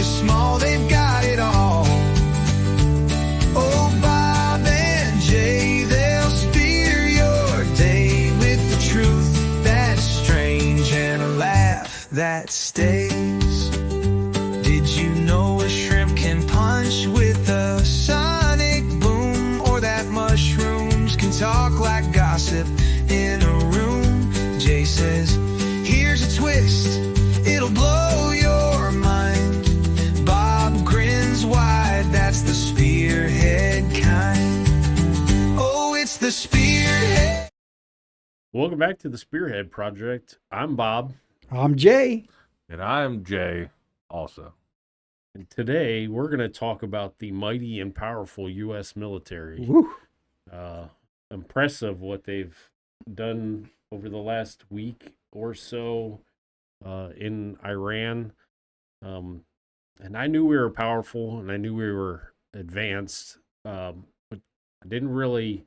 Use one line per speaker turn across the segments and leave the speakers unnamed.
or small, they've got it all. Oh, Bob and Jay, they'll steer your day with the truth that's strange and a laugh that stays. Did you know a shrimp can punch with a sonic boom, or that mushrooms can talk like gossip in a room? Jay says, here's a twist, it'll blow your mind. Bob grins wide, that's the spearhead kind. Oh, it's the spearhead.
Welcome back to the Spearhead Project. I'm Bob.
I'm Jay.
And I'm Jay also.
And today we're going to talk about the mighty and powerful U.S. military.
Woo.
Impressive what they've done over the last week or so in Iran. And I knew we were powerful and I knew we were advanced, but I didn't really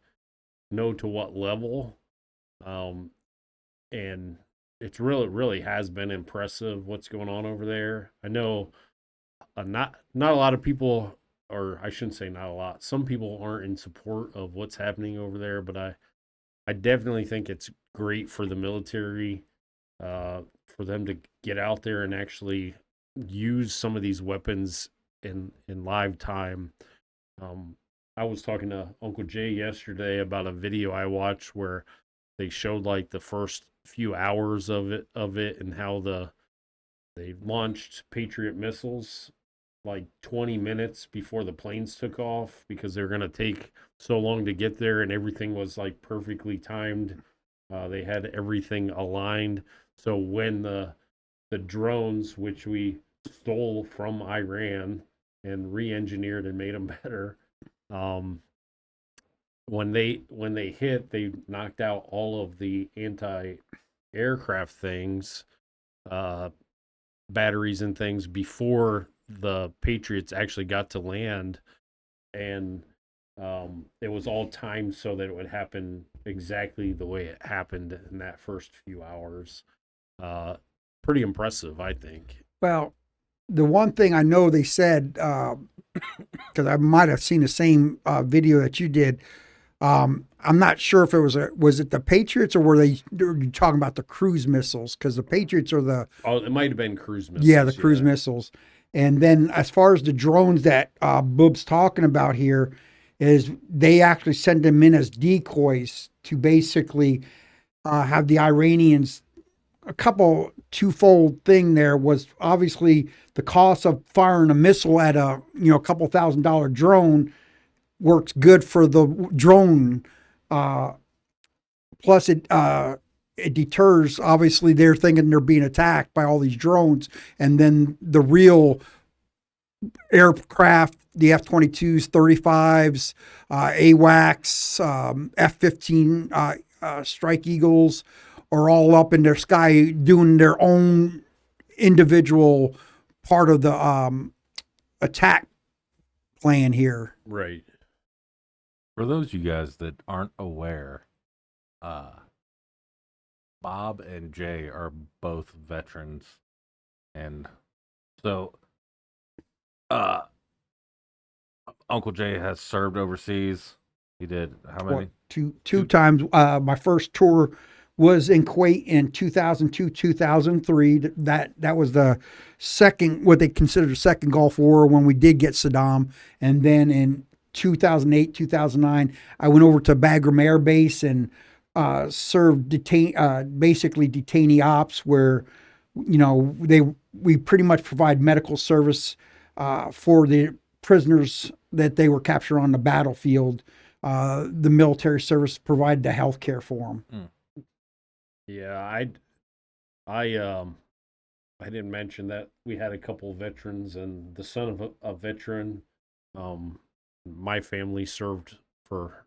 know to what level. And it's really has been impressive what's going on over there. I know not a lot of people, or I shouldn't say not a lot, some people aren't in support of what's happening over there, but I definitely think it's great for the military, for them to get out there and actually use some of these weapons in live time. I was talking to Uncle Jay yesterday about a video I watched where they showed like the first few hours of it and how they launched Patriot missiles like 20 minutes before the planes took off because they're going to take so long to get there, and everything was like perfectly timed. They had everything aligned. So when the drones, which we stole from Iran and re-engineered and made them better, when they hit, they knocked out all of the anti-aircraft things, batteries and things before the Patriots actually got to land, and it was all timed so that it would happen exactly the way it happened in that first few hours. Pretty impressive, I think.
Well, the one thing I know they said, because I might have seen the same video that you did. I'm not sure if it was it the Patriots or were they talking about the cruise missiles? Because the Patriots are the
it might have been cruise missiles.
Yeah, the cruise missiles. And then as far as the drones that Boob's talking about here, is they actually send them in as decoys to basically have the Iranians. A couple twofold thing there was obviously the cost of firing a missile at a couple $1,000 drone works good for the drone. Plus it deters. Obviously, they're thinking they're being attacked by all these drones, and then the real aircraft, the F-22s, 35s, AWACS, F-15 Strike Eagles, are all up in their sky doing their own individual part of the attack plan here.
Right.
For those of you guys that aren't aware, Bob and Jay are both veterans. And so Uncle Jay has served overseas. He did how many?
Well, two times. My first tour was in Kuwait in 2002, 2003. That was the second, what they considered the second Gulf War, when we did get Saddam. And then in 2008, 2009, I went over to Bagram Air Base and served basically detainee ops, where we pretty much provide medical service for the prisoners that they were captured on the battlefield. The military service provided the health care for them.
Mm.
Yeah, I didn't mention that we had a couple of veterans, and the son of a veteran. My family served for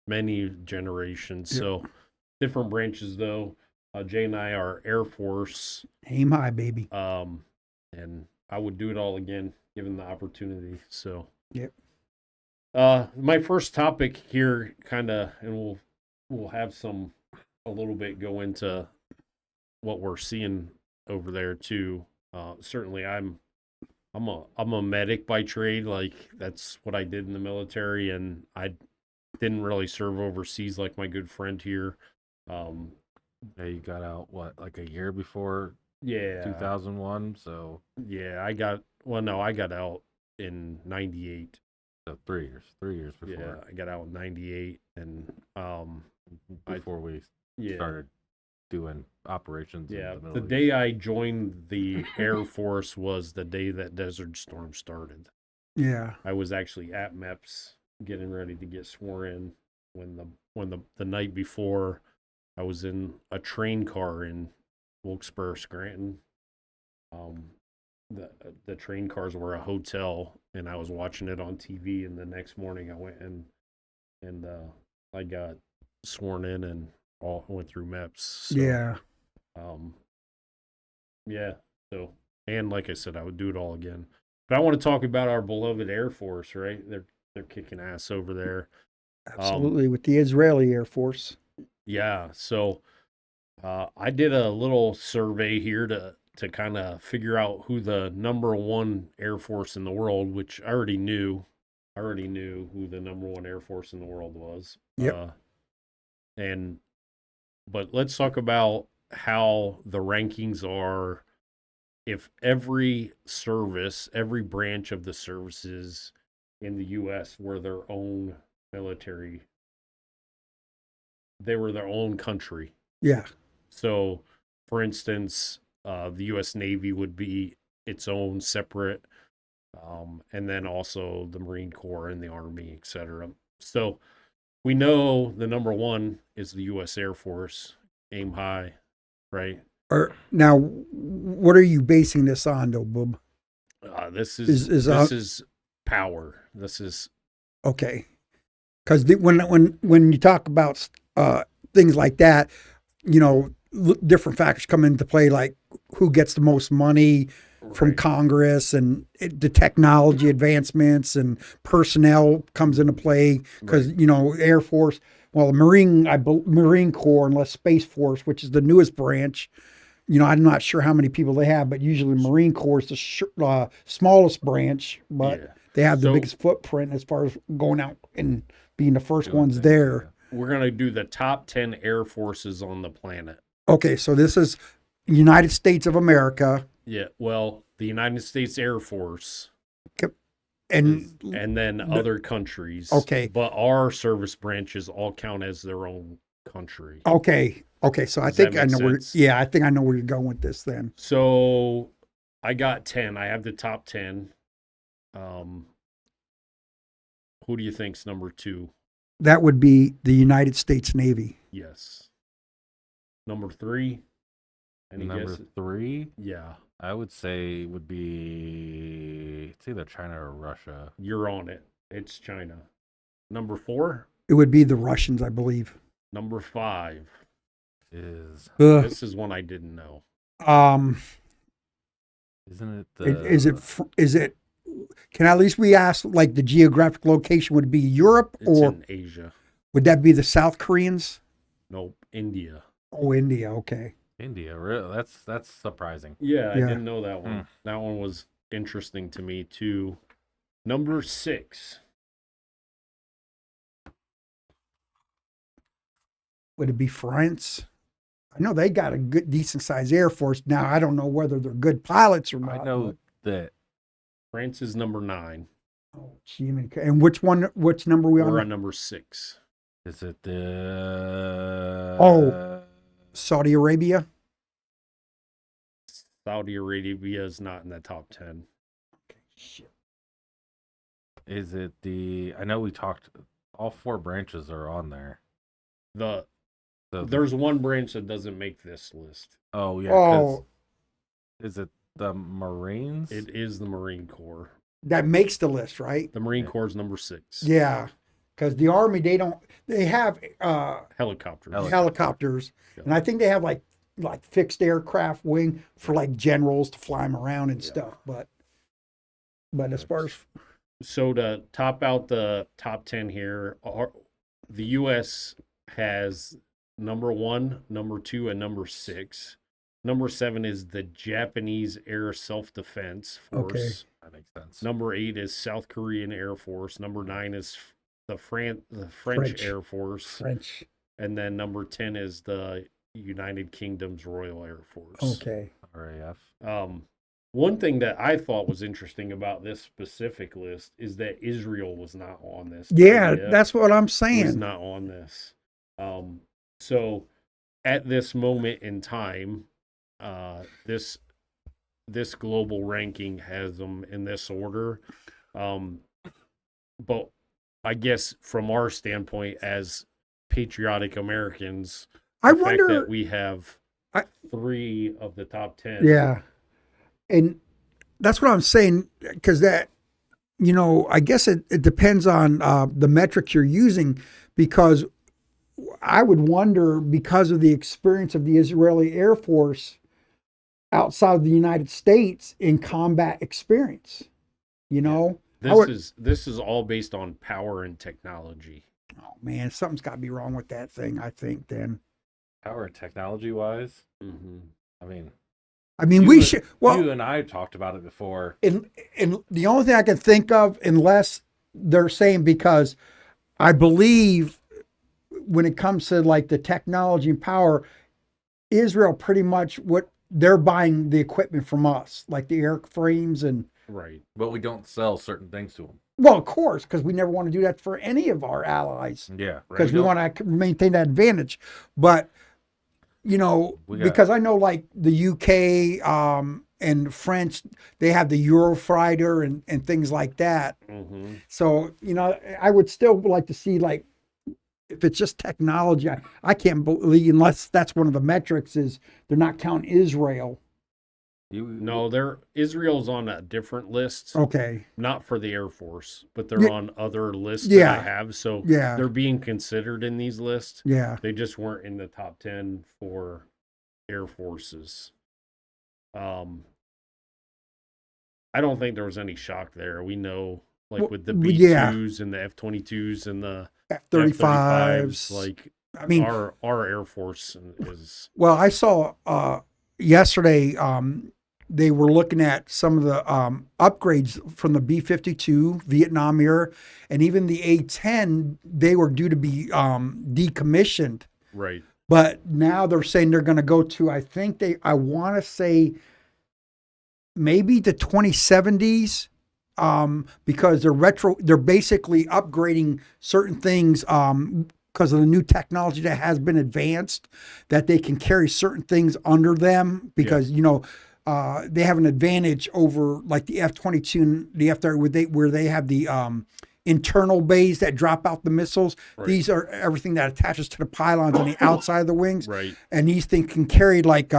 many generations, so different branches though. Jay and I are Air Force.
Aim high, baby.
And I would do it all again given the opportunity. So
yep.
My first topic here, and we'll have a little bit go into what we're seeing over there too. Certainly I'm I'm a medic by trade. Like that's what I did in the military, and I didn't really serve overseas like my good friend here. Um,
Yeah, you got out what, like a year before
yeah,
2001, so
yeah. I got out in '98.
3 years. 3 years
Yeah,
before
I got out in '98, and
before we
yeah,
started doing operations in
yeah.
the
The
Middle
day
East.
I joined the Air Force was the day that Desert Storm started.
Yeah.
I was actually at MEPS getting ready to get sworn in when the night before I was in a train car in Wilkes-Barre, Scranton. Um, the train cars were a hotel, and I was watching it on TV. And the next morning, I went and I got sworn in and all went through MEPS. So,
Yeah.
Um, yeah. So, and like I said, I would do it all again. But I want to talk about our beloved Air Force, right? They're kicking ass over there.
Absolutely. With the Israeli Air Force.
Yeah. So I did a little survey here to kind of figure out who the number one Air Force in the world, which I already knew. I already knew who the number one Air Force in the world was.
Yep.
But let's talk about how the rankings are. If every service, every branch of the services in the U.S. were their own military, they were their own country.
Yeah.
So, for instance, the U.S. Navy would be its own separate, and then also the Marine Corps and the Army, etc. So, we know the number one is the U.S. Air Force, aim high, right?
Now, what are you basing this on, though, Bub?
This
Is
this is power. This is
Okay, because when you talk about things like that, different factors come into play, like who gets the most money from
right.
Congress, and the technology advancements and personnel comes into play. Because Air Force, well, Marine Corps, unless Space Force, which is the newest branch. I'm not sure how many people they have, but usually Marine Corps is the smallest branch, but
Yeah.
they have the
So-
biggest footprint as far as going out and being the first
Doing
ones
things,
there.
We're gonna do the top 10 air forces on the planet.
Okay, so this is United States of America,
Yeah. Well, the United States Air Force,
and
and then other countries.
Okay.
But our service branches all count as their own country.
okay, so I
Does that
think I
make
know
sense?
I think I know where you're going with this. Then
So I got 10. I have the top 10. Who do you think's number 2?
that would be the United States Navy.
Yes. Number 3? Any
Number
guesses?
3,
Yeah.
I would say would be, it's either China or Russia.
You're on it. It's China. Number 4?
It would be the Russians, I believe.
Number 5.
Is
This is one I didn't know.
isn't it
Is it? Can at least we ask, like, the geographic location would be Europe,
It's
or
in Asia.
would that be the South Koreans?
Nope, India.
Oh, India. Okay.
India? Really? That's surprising.
Yeah, I
Yeah.
didn't know that one. That one was interesting to me too. Number 6.
Would it be France? I know they got a good, decent sized Air Force. Now, I don't know whether they're good pilots or not.
I know that
France is number 9.
Oh, gee, and which number are we
We're
on?
on number 6.
is it the
Saudi Arabia?
Saudi Arabia is not in the top 10.
Shit.
Is it the? I know we talked. All 4 branches are on there. So
There's one branch that doesn't make this list.
oh yeah. 'Cause
Oh,
is it the Marines?
It is the Marine Corps.
that makes the list, right?
The Marine Corps is number 6.
Yeah. Because the Army, they have
Helicopters.
helicopters,
Yeah.
and I think they have like fixed aircraft wing for like generals to fly them around and stuff. But as far as
So to top out the top 10 here, the U.S. has number 1, number 2, and number 6. Number 7 is the Japanese Air Self-Defense Force.
That makes sense.
Number 8 is South Korean Air Force. Number 9 is the French
French.
Air Force.
French.
And then number 10 is the United Kingdom's Royal Air Force.
Okay.
RAF.
One thing that I thought was interesting about this specific list is that Israel was not on this.
Yeah,
IDF
that's what I'm
was
saying.
not on this. So at this moment in time, this global ranking has them in this order. But I guess from our standpoint as patriotic Americans,
I
the fact
wonder.
that we have 3 of the top 10.
Yeah. And that's what I'm saying, because that, I guess it depends on the metrics you're using, because I would wonder, because of the experience of the Israeli Air Force outside of the United States in combat experience,
This is all based on power and technology.
Oh man, something's got to be wrong with that thing, I think, then.
Power and technology wise,
Mm-hmm.
I mean, we should. Well,
you and I talked about it before.
And the only thing I can think of, unless they're saying, because I believe when it comes to like the technology and power, Israel pretty much what they're buying the equipment from us, like the airframes and.
Right.
But we don't sell certain things to them.
Well, of course, because we never want to do that for any of our allies.
Yeah.
Because we want to maintain that advantage. But, because I know like the UK and French, they have the Eurofighter and things like that.
Mm-hmm.
So, I would still like to see, like, if it's just technology, I can't believe, unless that's one of the metrics, is they're not counting Israel.
No, Israel's on a different list.
Okay.
Not for the Air Force, but they're on other lists
Yeah.
that I have. So
Yeah.
they're being considered in these lists.
Yeah.
They just weren't in the top 10 for Air Forces. I don't think there was any shock there. We know, like, with the B-2s and the F-22s and the
F-35s.
like,
I mean,
our Air Force is...
Well, I saw yesterday they were looking at some of the upgrades from the B-52 Vietnam era, and even the A-10, they were due to be decommissioned.
Right.
But now they're saying they're going to go to, I want to say maybe the 2070s, because they're basically upgrading certain things because of the new technology that has been advanced, that they can carry certain things under them, because they have an advantage over like the F-22 and the F-30 where they have the internal bays that drop out the missiles.
Right.
These are everything that attaches to the pylons on the outside of the wings.
Right.
And these things can carry like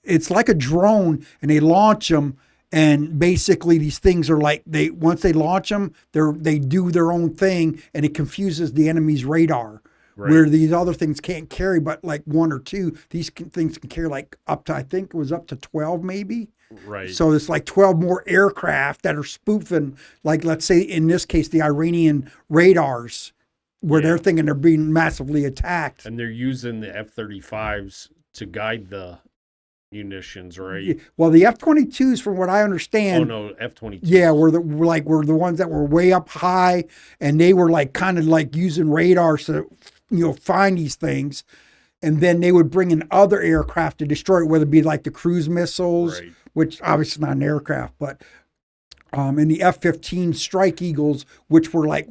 it's like a drone, and they launch them. And basically, these things are like once they launch them, they do their own thing, and it confuses the enemy's radar. Right. Where these other things can't carry, but like 1 or 2, these things can carry like up to, I think it was up to 12 maybe.
Right.
So it's like 12 more aircraft that are spoofing, like, let's say in this case, the Iranian radars, where they're thinking they're being massively attacked.
And they're using the F-35s to guide the munitions, right?
Well, the F-22s, from what I understand.
Oh no, F-22s.
Yeah, were the ones that were way up high, and they were like kind of like using radars to, find these things, and then they would bring in other aircraft to destroy it, whether it be like the cruise missiles,
right,
which obviously not an aircraft, but and the F-15 Strike Eagles, which were like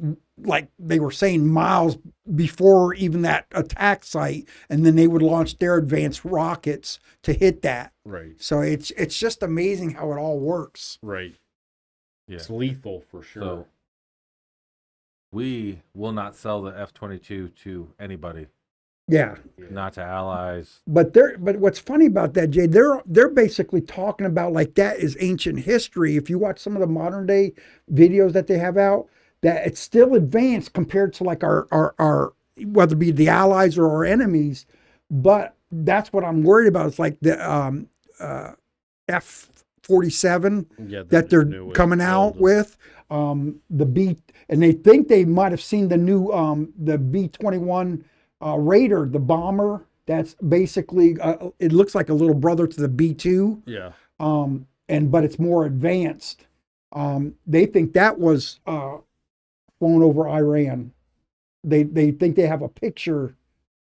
they were saying miles before even that attack site, and then they would launch their advanced rockets to hit that.
Right.
So it's just amazing how it all works.
Right.
Yeah.
It's lethal for sure.
So we will not sell the F-22 to anybody.
Yeah.
Not to allies.
But what's funny about that, Jay, they're basically talking about like that is ancient history. If you watch some of the modern day videos that they have out, that it's still advanced compared to like our whether it be the allies or our enemies. But that's what I'm worried about. It's like the F-47 that they're coming out with, the B, and they think they might have seen the new the B-21 Raider, the bomber. That's basically it looks like a little brother to the B-2.
Yeah.
But it's more advanced. They think that was flown over Iran. They think they have a picture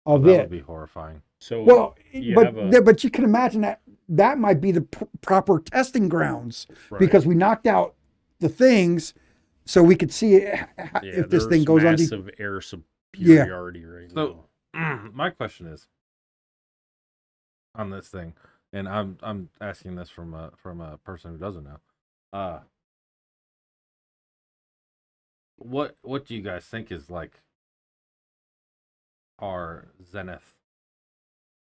of
That
it.
would be horrifying.
So
Well,
you
but
have a-
but you can imagine that might be the proper testing grounds
right.
because we knocked out the things so we could see it, if this thing goes on.
massive air superiority right
So
now.
my question is on this thing, and I'm asking this from a person who doesn't know. What do you guys think is like our zenith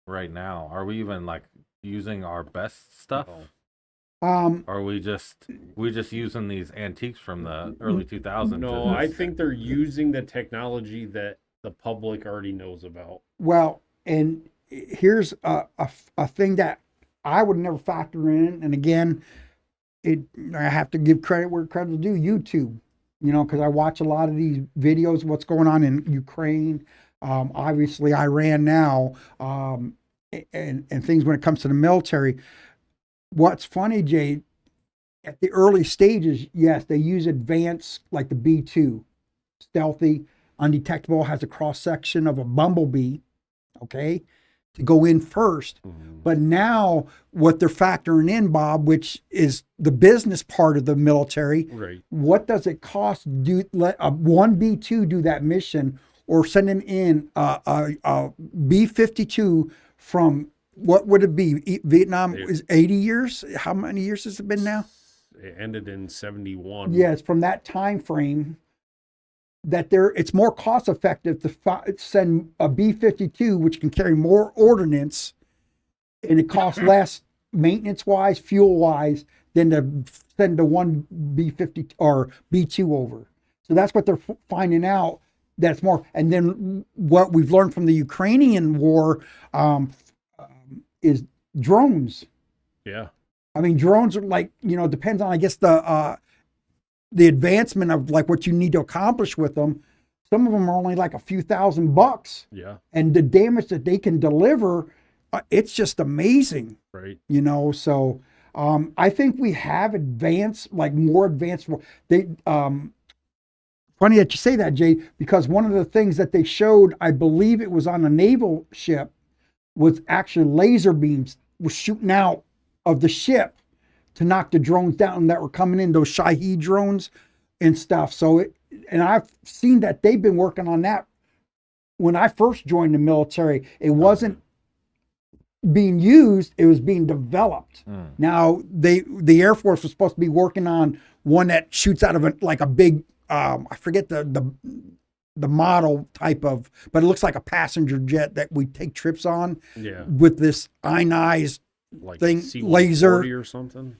right now? Are we even like using our best stuff?
No.
Or are we just using these antiques from the early 2000s?
No, I think they're using the technology that the public already knows about.
Well, and here's a thing that I would never factor in. And again, I have to give credit where credit's due. YouTube, because I watch a lot of these videos, what's going on in Ukraine, obviously Iran now, and things when it comes to the military. What's funny, Jay, at the early stages, yes, they use advanced, like the B-2, stealthy, undetectable, has a cross section of a bumblebee, okay, to go in first.
Mm-hmm.
But now what they're factoring in, Bob, which is the business part of the military,
Right.
what does it cost to do let one B-2 do that mission, or sending in a B-52 from, what would it be? Vietnam is 80 years. How many years has it been now?
It ended in 71.
Yeah, it's from that time frame that it's more cost effective to send a B-52, which can carry more ordnance, and it costs less maintenance wise, fuel wise, than to send the one B-50 or B-2 over. So that's what they're finding out. That's more. And then what we've learned from the Ukrainian war is drones.
Yeah.
I mean, drones are like, depends on, I guess, the advancement of like what you need to accomplish with them. Some of them are only like a few $1,000,
Yeah.
and the damage that they can deliver, it's just amazing.
Right.
So I think we have advanced, like more advanced. Funny that you say that, Jay, because one of the things that they showed, I believe it was on a naval ship, was actually laser beams were shooting out of the ship to knock the drones down that were coming in, those Shahed drones and stuff. So and I've seen that they've been working on that. When I first joined the military, it wasn't being used, it was being developed. Now the Air Force was supposed to be working on one that shoots out of a big, I forget the model type of, but it looks like a passenger jet that we take trips on.
Yeah.
With this ionized
Like
thing,
C-140
laser
or something.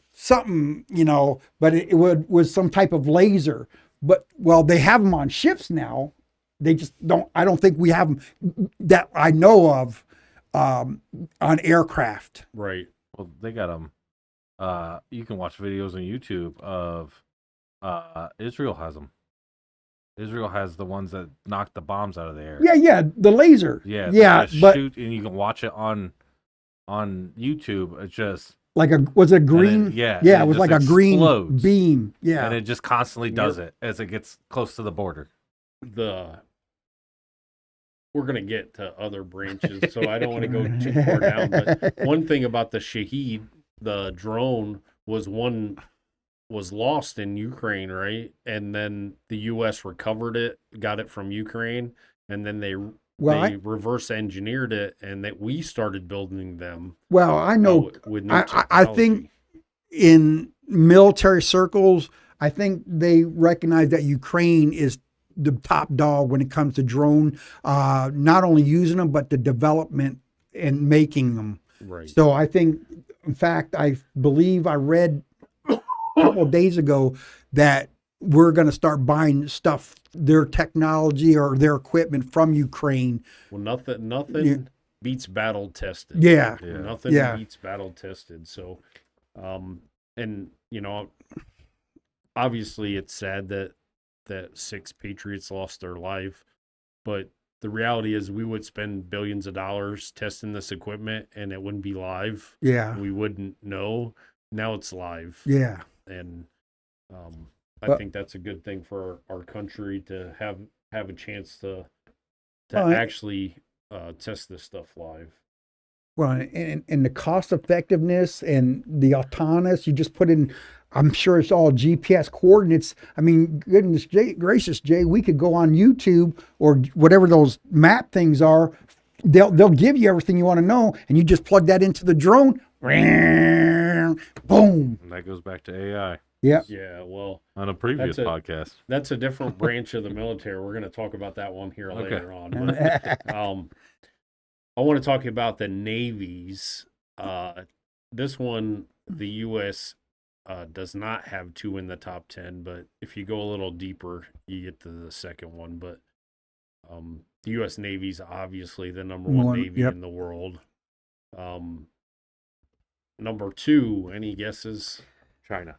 But it was some type of laser. But well, they have them on ships now. They just don't. I don't think we have them that I know of on aircraft.
Right.
Well, they got them. You can watch videos on YouTube of Israel has them. Israel has the ones that knock the bombs out of the air.
Yeah, the laser.
Yeah,
yeah,
just
but
shoot, and you can watch it on YouTube. It's just
was it green?
then, yeah,
yeah,
it
it was
just
like a green
explodes.
beam. Yeah,
and it just constantly does it as it gets close to the border.
We're gonna get to other branches, so I don't want to go too far down. But one thing about the Shahed, the drone was lost in Ukraine, right? And then the U.S. recovered it, got it from Ukraine, and then they reverse engineered it, and that we started building them.
Well, I know.
With new
I think in military circles, I think they recognize that Ukraine is the top dog when it comes to drone, not only using them, but the development and making them.
Right.
So I think, in fact, I believe I read a couple of days ago that we're going to start buying stuff, their technology or their equipment from Ukraine.
Well, nothing beats battle tested.
Yeah.
Nothing beats battle tested. So, and obviously it's sad that 6 Patriots lost their life, but the reality is we would spend billions of dollars testing this equipment and it wouldn't be live.
Yeah.
We wouldn't know. Now it's live.
Yeah.
And I
But-
think that's a good thing for our country to have a chance to
Well,
actually test this stuff live.
Well, and the cost effectiveness and the autonomous, you just put in, I'm sure it's all GPS coordinates. I mean, goodness gracious, Jay, we could go on YouTube or whatever those map things are. They'll give you everything you want to know, and you just plug that into the drone. Boom.
And that goes back to AI
Yeah.
Yeah, well,
on a previous
That's a-
podcast.
that's a different branch of the military. We're going to talk about that one here
Okay.
later on. But, I want to talk about the navies. This one, the U.S. Does not have two in the top 10, but if you go a little deeper, you get to the second one. But the U.S. Navy's obviously the number one Navy
Yep.
in the world. Number two, any guesses?
China.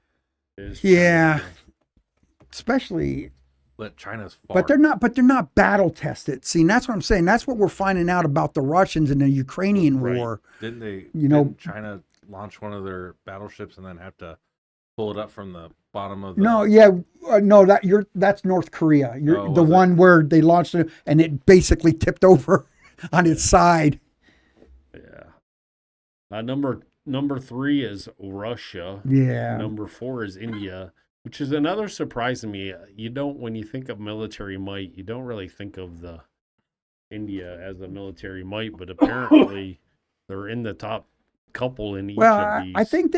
Is
Yeah.
China.
Especially,
Let China's far.
but they're not battle tested. See, and that's what I'm saying. That's what we're finding out about the Russians and the Ukrainian
Right.
war.
Didn't they?
You know-
didn't China launch one of their battleships and then have to pull it up from the bottom of the?
No, yeah, no, that's North Korea. You're
Oh,
the
was it?
one where they launched it and it basically tipped over on its side.
Yeah. Number three is Russia.
Yeah,
Number four is India, which is another surprise to me. You don't, when you think of military might, you don't really think of the India as a military might, but apparently they're in the top couple in each
well,
of these.
I think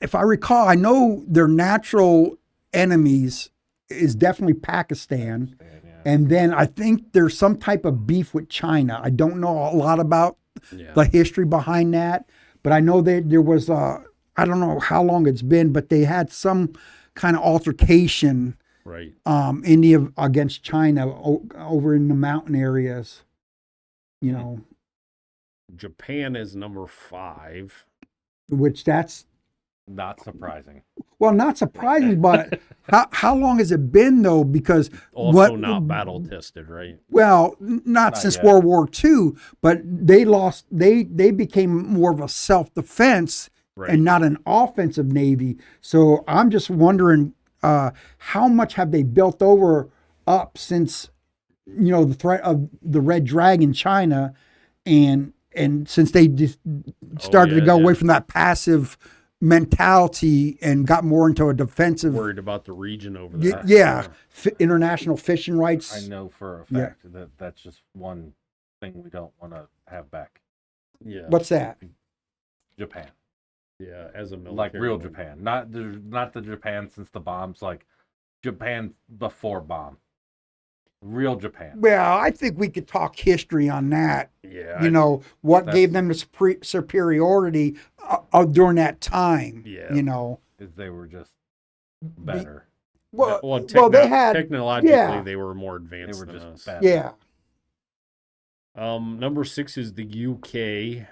if I recall, I know their natural enemies is definitely Pakistan,
Yeah.
and then I think there's some type of beef with China. I don't know a lot about
Yeah.
the history behind that, but I know that there was I don't know how long it's been, but they had some kind of altercation,
Right.
India against China over in the mountain areas, you know,
Japan is number five.
which that's,
Not surprising.
well, not surprising, but how long has it been though? Because
Also not battle tested, right?
well, not
Not
since
yet.
World War II, but they lost, they became more of a self-defense
Right.
and not an offensive Navy. So I'm just wondering how much have they built up since, you know, the threat of the Red Dragon China, and since they just started to
yeah,
go
yeah.
away from that passive mentality and got more into a defensive.
Worried about the region over
Y-
there.
yeah, international fishing rights.
I know for a
Yeah.
fact that that's just one thing we don't want to have back.
Yeah.
What's that?
Japan,
Yeah. As a military.
like real
might.
Japan, not the Japan since the bombs, like Japan before bomb. Real Japan.
Well, I think we could talk history on that.
Yeah.
You know, what
That's-
gave them the superiority during that time.
Yeah.
You know,
Is they were just better.
well, they had,
technologically
yeah.
they were more
They
advanced
were
than
just
us.
better.
yeah.
Number six is the UK.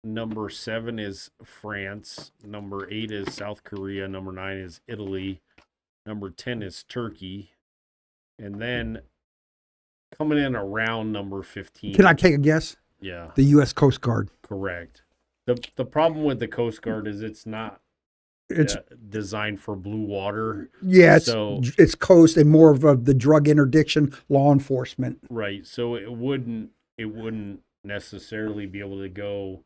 Number seven is France. Number 8 is South Korea. Number 9 is Italy. Number 10 is Turkey. And then coming in around number 15.
Can I take a guess?
Yeah,
The U.S. Coast Guard.
correct. The problem with the Coast Guard is it's not
It's
designed for blue water.
it's
so-
it's coast and more of the drug interdiction law enforcement.
Right. So it wouldn't necessarily be able to go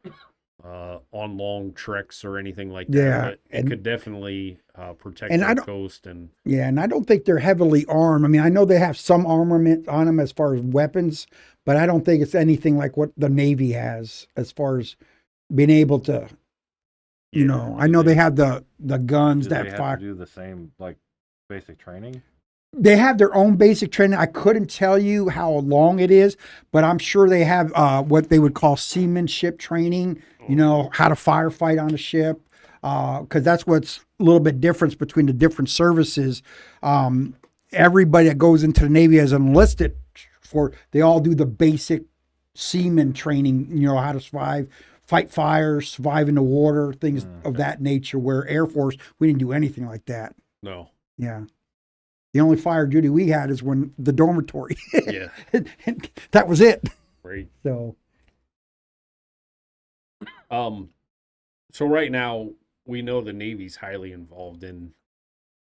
on long treks or anything like that.
Yeah,
But it
and-
could definitely protect
and I
the
don't-
coast and
Yeah, and I don't think they're heavily armed. I mean, I know they have some armament on them as far as weapons, but I don't think it's anything like what the Navy has as far as being able to. You know, I know they have the guns
Did they
that
have
fire.
to do the same like basic training?
They have their own basic training. I couldn't tell you how long it is, but I'm sure they have what they would call seamanship training. You know, how to firefight on a ship, because that's what's a little bit difference between the different services. Everybody that goes into the Navy as enlisted they all do the basic seaman training. You know, how to survive, fight fires, survive in the water, things of that nature. Where Air Force, we didn't do anything like that.
no.
Yeah. The only fire duty we had is when the dormitory.
Yeah.
That was it.
Right.
So
So right now we know the Navy's highly involved in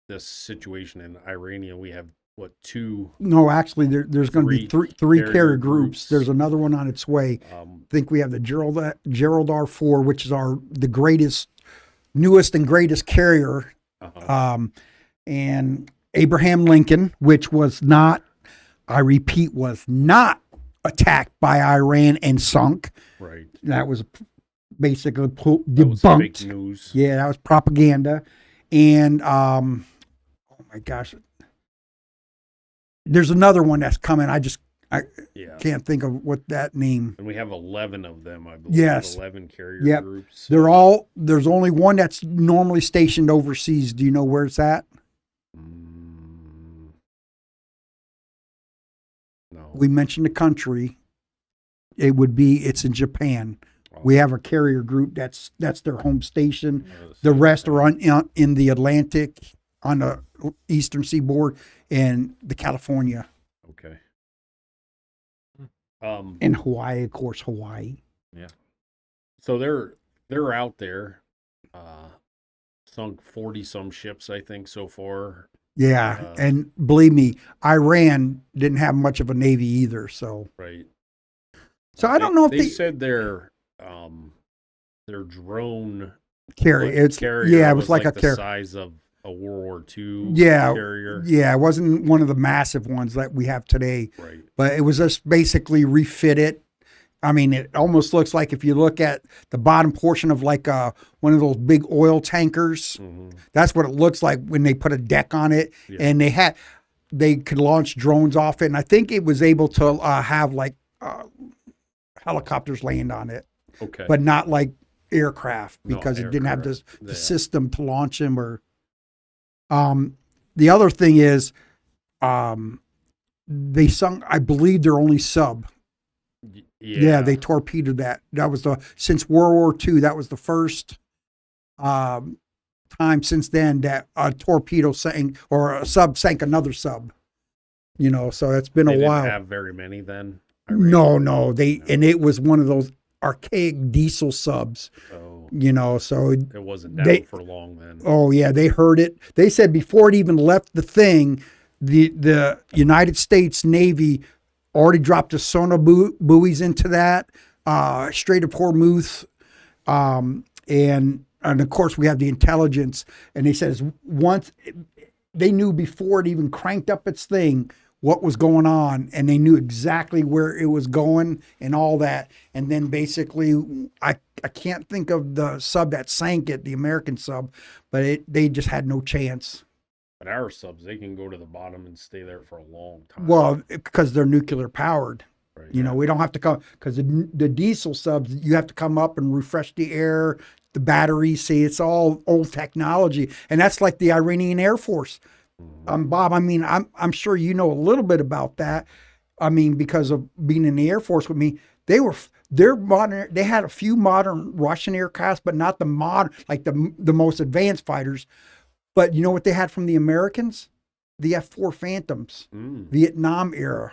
this situation in Irania. We have what, two?
No, actually, there's going to be three carrier groups. There's another one on its way. I think we have the Gerald R4, which is the greatest, newest and greatest carrier, and Abraham Lincoln, which was not, I repeat, was not attacked by Iran and sunk.
Right.
That was basically
That
debunked.
was fake news.
Yeah, that was propaganda. And oh my gosh, there's another one that's coming. I
Yeah.
can't think of what that name.
And we have 11 of them, I believe.
Yes.
11 carrier
Yep.
groups.
There's only one that's normally stationed overseas. Do you know where it's at?
No.
We mentioned the country. It's in Japan. We have a carrier group that's their home station. The rest are in the Atlantic, on the eastern seaboard, and the California,
Okay.
and Hawaii, of course, Hawaii.
Yeah.
So they're out there. Sunk 40 some ships, I think, so far.
Yeah, and believe me, Iran didn't have much of a navy either. So
Right.
I don't know if
they said their drone
carrier.
carrier
it was like a
the
carrier.
size of a World War II
Yeah,
carrier.
yeah, it wasn't one of the massive ones that we have today,
Right.
but it was just basically refitted. I mean, it almost looks like, if you look at the bottom portion of like one of those big oil tankers, that's what it looks like when they put a deck on it,
Yeah.
and they could launch drones off it, and I think it was able to have like helicopters land on it,
Okay.
but not like aircraft,
No,
because it didn't have
aircraft.
the
Yeah.
system to launch them. Or the other thing is, they sunk, I believe, their only sub. Yeah, they torpedoed that. That was since World War II. That was the first time since then that a torpedo sank, or a sub sank another sub. So it's been
They
a
didn't
while.
have very many then.
No, and it was one of those archaic diesel subs.
So
So
it wasn't down for long then.
oh yeah, they heard it. They said before it even left the thing, the United States Navy already dropped the sonar buoys into that Strait of Hormuz, and of course we have the intelligence. And they said once they knew, before it even cranked up its thing, what was going on, and they knew exactly where it was going and all that. And then basically, I can't think of the sub that sank it, the American sub, but they just had no chance.
But our subs, they can go to the bottom and stay there for a long time.
Well, because they're nuclear powered.
Right.
We don't have to come, because the diesel subs, you have to come up and refresh the air, the batteries. See, it's all old technology, and that's like the Iranian Air Force. Bob, I mean, I'm sure you know a little bit about that. I mean, because of being in the Air Force with me, they're modern. They had a few modern Russian aircrafts, but not the modern, like the most advanced fighters. But you know what they had from the Americans? The F-4 Phantoms, Vietnam era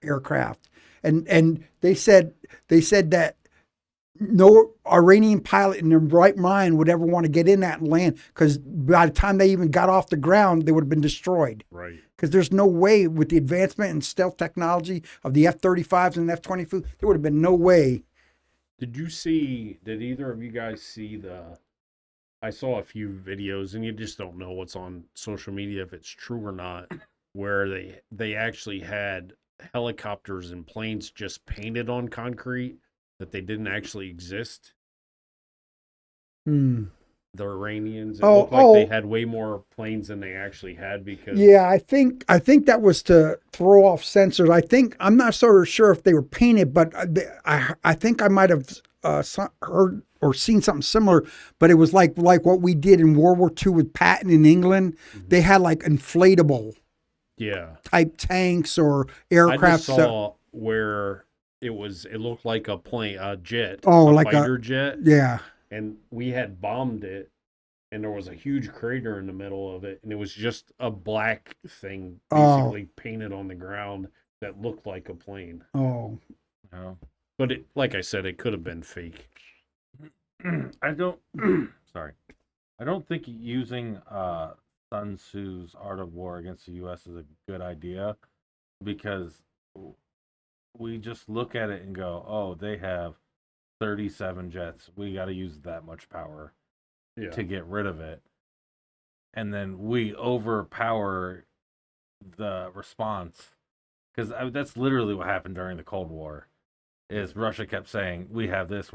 aircraft, and they said that no Iranian pilot in their right mind would ever want to get in that and land, because by the time they even got off the ground, they would have been destroyed.
Right.
Because there's no way, with the advancement in stealth technology of the F-35s and F-22, there would have been no way.
Did either of you guys see I saw a few videos, and you just don't know what's on social media, if it's true or not, where they actually had helicopters and planes just painted on concrete that they didn't actually exist. The Iranians, it looked like they had way more planes than they actually had, because
Yeah, I think that was to throw off sensors. I'm not so sure if they were painted, but I think I might have heard or seen something similar. But it was like what we did in World War II with Patton in England. They had like inflatable type tanks or aircraft.
I just saw where it looked like a plane, a jet,
like
fighter jet.
Yeah.
And we had bombed it, and there was a huge crater in the middle of it, and it was just a black thing basically painted on the ground that looked like a plane.
Oh.
No.
But like I said, it could have been fake.
I don't. Sorry. I don't think using Sun Tzu's Art of War against the U.S. is a good idea because we just look at it and go, "Oh, they have 37 jets. We got to use that much power
Yeah.
to get rid of it," and then we overpower the response because that's literally what happened during the Cold War. Is Russia kept saying, "We have this,"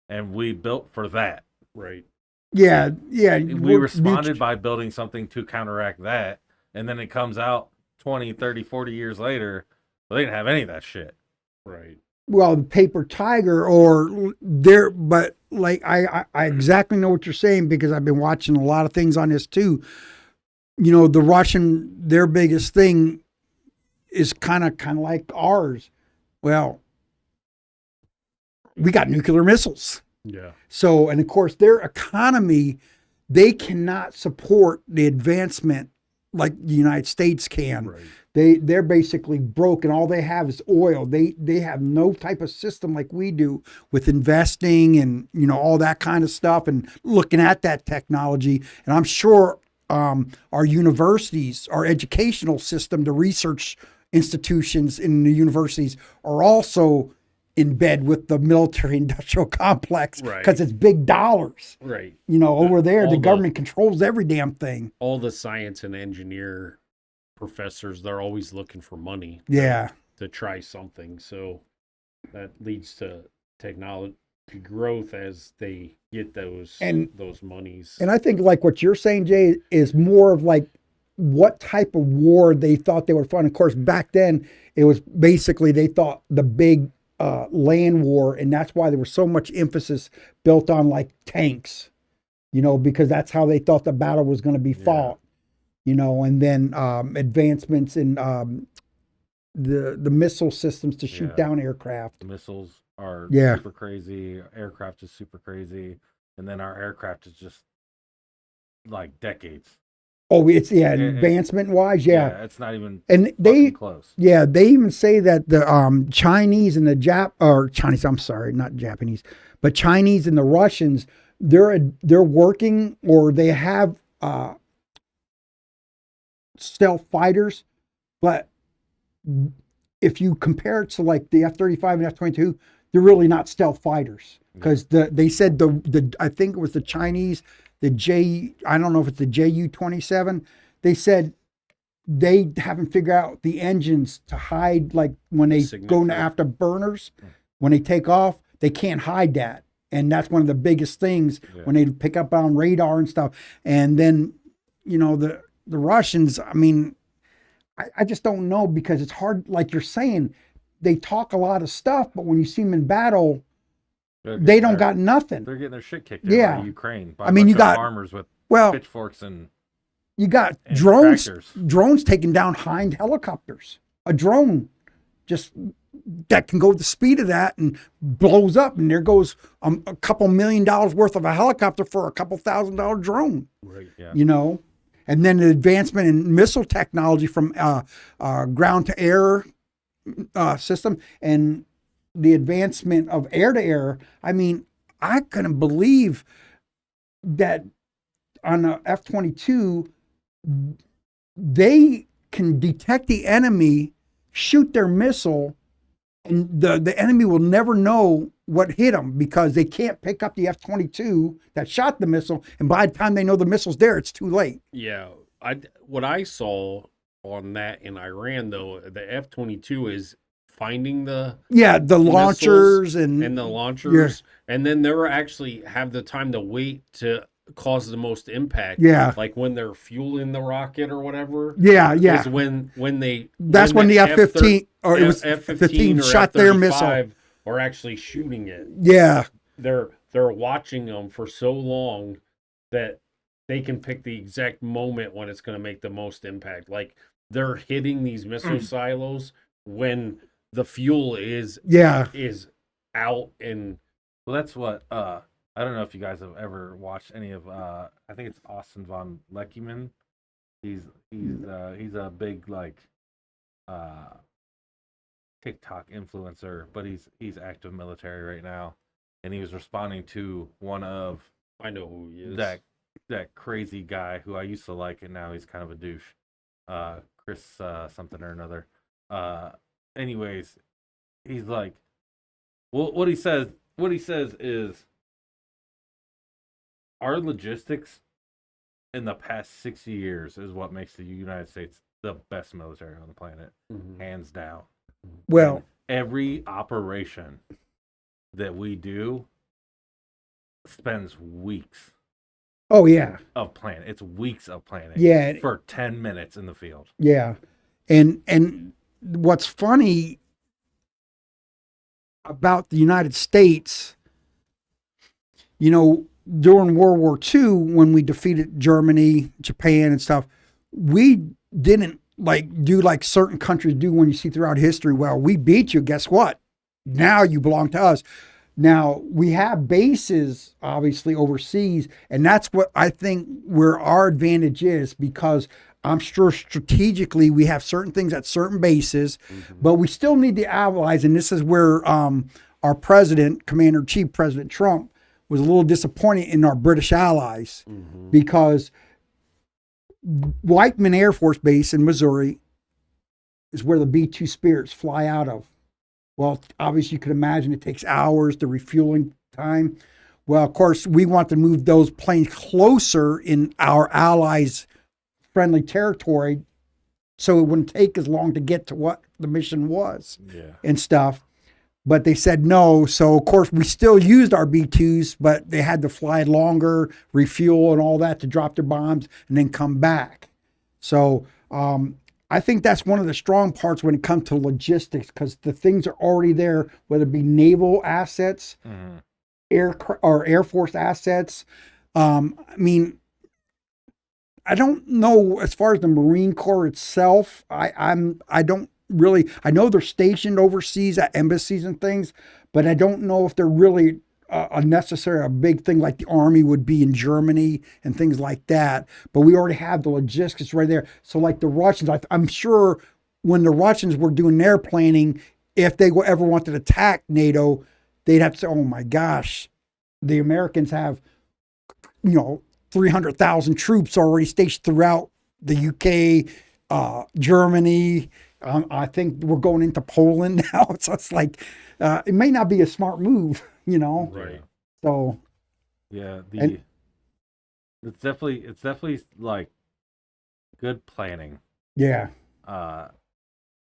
and we built for that.
Right.
Yeah, yeah.
We responded by building something to counteract that, and then it comes out 20, 30, 40 years later, well, they didn't have any of that shit.
Right.
Well, the paper tiger or there, but like I exactly know what you're saying because I've been watching a lot of things on this too. You know, the Russian, their biggest thing is kind of like ours. Well, we got nuclear missiles.
Yeah.
So, and of course, their economy, they cannot support the advancement like the United States can.
Right.
They're basically broke, and all they have is oil. They have no type of system like we do with investing and all that kind of stuff and looking at that technology. And I'm sure our universities, our educational system, the research institutions in the universities are also in bed with the military industrial complex
Right.
because it's big dollars.
Right.
Over there,
all
the
the-
government controls every damn thing.
All the science and engineer professors, they're always looking for money
Yeah.
to try something. So that leads to technology growth as they get those monies.
And I think like what you're saying, Jay, is more of like what type of war they thought they would fight. Of course, back then it was basically they thought the big land war, and that's why there was so much emphasis built on like tanks, because that's how they thought the battle was going to be fought. And then advancements in the missile systems to shoot down aircraft.
The missiles are
Yeah.
super crazy. Aircraft is super crazy. And then our aircraft is just like decades.
Oh, it's advancement wise, yeah.
It's not even
And they
close.
Yeah, they even say that the Chinese and I'm sorry, not Japanese, but Chinese and the Russians, they're working or they have stealth fighters, but if you compare it to like the F-35 and F-22, they're really not stealth fighters because they said the I think it was the Chinese, I don't know if it's the Ju-27, they said they haven't figured out the engines to hide, like when they go after burners, when they take off, they can't hide that. And that's one of the biggest things when they pick up on radar and stuff. And then, the Russians, I mean, I just don't know because it's hard. Like you're saying, they talk a lot of stuff, but when you see them in battle, they don't got nothing.
They're getting their shit kicked in by Ukraine. By
you got
farmers with
well,
pitchforks and
you got
and
drones.
tractors.
Drones taking down Hind helicopters. A drone just that can go the speed of that and blows up, and there goes a couple $1 million worth of a helicopter for a couple $1,000 drone.
Right.
Yeah. And then the advancement in missile technology from ground to air system and the advancement of air to air. I mean, I couldn't believe that on a F-22, they can detect the enemy, shoot their missile, and the enemy will never know what hit them because they can't pick up the F-22 that shot the missile. And by the time they know the missile's there, it's too late.
Yeah. What I saw on that in Iran, though, the F-22 is finding the
launchers and
the launchers, and then they're actually have the time to wait to cause the most impact.
Yeah,
like when they're fueling the rocket or whatever.
Yeah.
Is when they
that's when the F-15 or it was
F-15 or
shot their missile
or actually shooting it.
Yeah,
they're watching them for so long that they can pick the exact moment when it's going to make the most impact. Like they're hitting these missile silos when the fuel is out. And
well, that's what I don't know if you guys have ever watched any of I think it's Austin von Leckyman. He's a big like TikTok influencer, but he's active military right now, and he was responding to one of
I know who he is.
that crazy guy who I used to like, and now he's kind of a douche. Chris something or another. Anyways, he's like, well, what he says is our logistics in the past 60 years is what makes the United States the best military on the planet, hands down.
Well,
Every operation that we do spends weeks
oh yeah,
of planning. It's weeks of planning.
Yeah.
For 10 minutes in the field.
yeah, and what's funny about the United States, during World War II, when we defeated Germany, Japan, and stuff, we didn't do like certain countries do when you see throughout history. Well, we beat you. Guess what? Now you belong to us. Now we have bases obviously overseas, and that's what I think where our advantage is, because I'm sure strategically we have certain things at certain bases, but we still need the allies. And this is where our president, Commander-in-Chief President Trump, was a little disappointed in our British allies, because Whiteman Air Force Base in Missouri is where the B-2 Spirits fly out of. Well, obviously you could imagine it takes hours, the refueling time. Well, of course, we want to move those planes closer in our allies' friendly territory so it wouldn't take as long to get to what the mission was and stuff. But they said no. So, of course, we still used our B-2s, but they had to fly longer, refuel and all that to drop their bombs and then come back. So I think that's one of the strong parts when it comes to logistics, because the things are already there, whether it be naval assets, Air Force assets. I mean, I don't know as far as the Marine Corps itself. I don't really. I know they're stationed overseas at embassies and things, but I don't know if they're really a big thing like the Army would be in Germany and things like that. But we already have the logistics right there. So like the Russians, I'm sure when the Russians were doing their planning, if they ever wanted to attack NATO, they'd have to say, oh my gosh, the Americans have, 300,000 troops already stationed throughout the UK, Germany. I think we're going into Poland now. So it's like, it may not be a smart move,
Right.
So
Yeah,
And-
it's definitely like good planning.
yeah,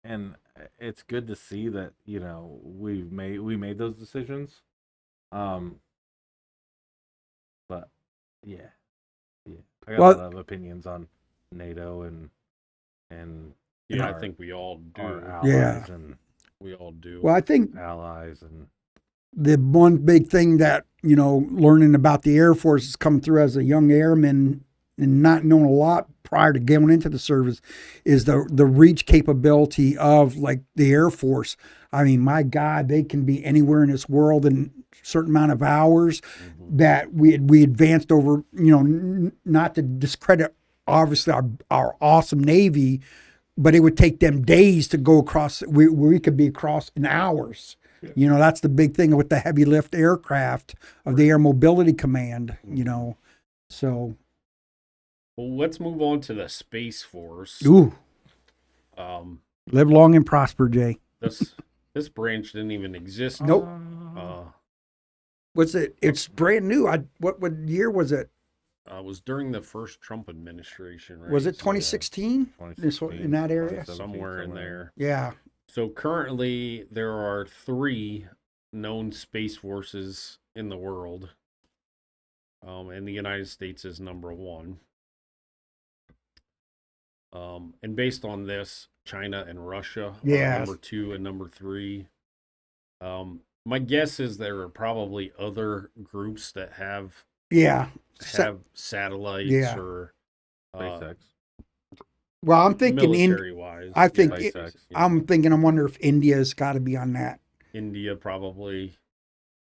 And it's good to see that we made those decisions. But yeah, I got
Well-
a lot of opinions on NATO and
Yeah, I
our-
think we all do.
our allies
Yeah.
and
We all do.
well, I think
allies and
the one big thing that, learning about the Air Force is coming through as a young airman and not knowing a lot prior to going into the service is the reach capability of like the Air Force. I mean, my God, they can be anywhere in this world in a certain amount of hours that we advanced over, not to discredit obviously our awesome Navy, but it would take them days to go across. We could be across in hours. That's the big thing with the heavy lift aircraft of the Air Mobility Command, So,
Well, let's move on to the Space Force.
ooh,
Um,
live long and prosper, Jay.
this branch didn't even exist.
Nope.
Uh,
It's brand new. What year was it?
it was during the first Trump administration, right?
Was it
So,
2016? This one, in that area?
2017,
somewhere in there.
Yeah.
So currently, there are 3 known space forces in the world, and the United States is number 1. And based on this, China and Russia are number 2 and number 3. My guess is there are probably other groups that have
Yeah.
satellites
Yeah.
or
SpaceX.
Well, I'm thinking
military wise.
I think
SpaceX.
I wonder if India's got to be on that.
India probably.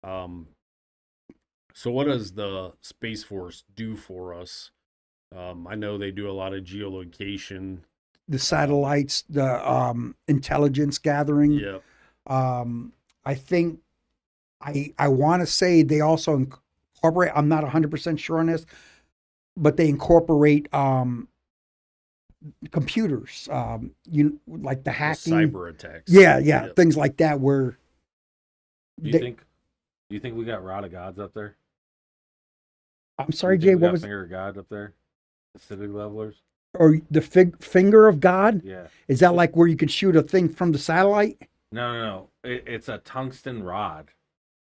So what does the Space Force do for us? I know they do a lot of geolocation.
The satellites, the intelligence gathering.
Yep.
I think I want to say they also incorporate. I'm not 100% sure on this, but they incorporate computers. Like the
The
hacking,
cyber attacks.
yeah,
Yep.
things like that. Where
Do you
they-
think? Do you think we got Rod of Gods up there?
I'm sorry,
Do you
Jay.
think we
What
got
was
Finger of God up there? The City Levelers.
or the finger of God?
Yeah.
Is that like where you could shoot a thing from the satellite?
No. It's a tungsten rod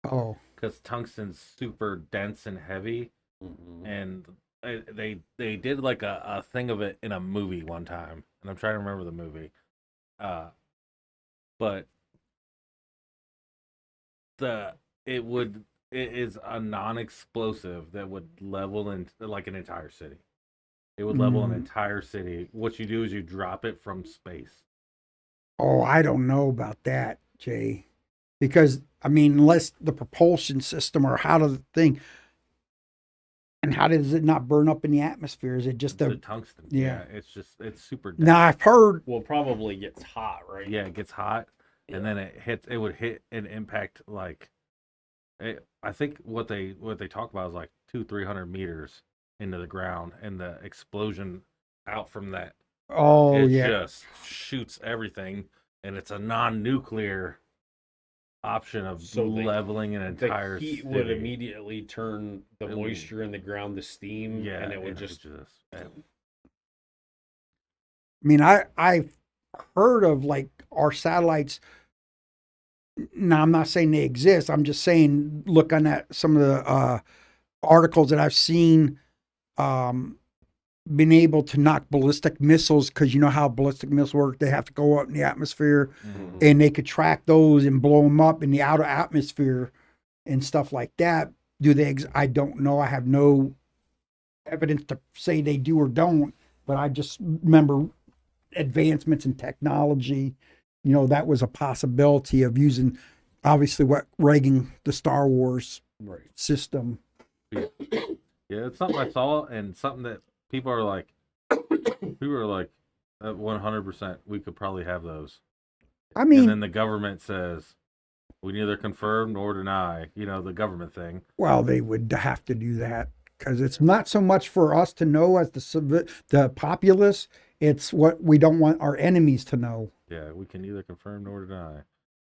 Oh,
because tungsten's super dense and heavy,
Mhm.
and they did like a thing of it in a movie one time, and I'm trying to remember the movie. But it is a non-explosive that would level in like an entire city. It would level an
Mm.
entire city. What you do is you drop it from space.
oh, I don't know about that, Jay, because I mean, unless the propulsion system or how does the thing, and how does it not burn up in the atmosphere? Is it just
The
a?
tungsten.
Yeah.
It's super dense.
Now I've heard.
Well, probably gets hot, right?
Yeah, it gets hot, and then it would hit and impact like I think what they talk about is like 300 meters into the ground, and the explosion out from that
Oh
it
yeah.
just shoots everything, and it's a non-nuclear option of
So
leveling an entire
The heat
city.
would immediately turn the
It would-
moisture in the ground to steam,
Yeah,
and it would just
I mean, I've heard of like our satellites. Now I'm not saying they exist. I'm just saying look on that some of the articles that I've seen. Been able to knock ballistic missiles because you know how ballistic missiles work. They have to go up in the atmosphere,
Mhm.
and they could track those and blow them up in the outer atmosphere and stuff like that. Do they? I don't know. I have no evidence to say they do or don't. But I just remember advancements in technology. You know, that was a possibility of using, obviously, what Reagan, the Star Wars
right.
system.
Yeah, it's something I saw, and something that people are like, at 100%, we could probably have those.
I mean,
And then the government says, we neither confirm nor deny, the government thing.
well, they would have to do that because it's not so much for us to know as the populace. It's what we don't want our enemies to know.
Yeah, we can neither confirm nor deny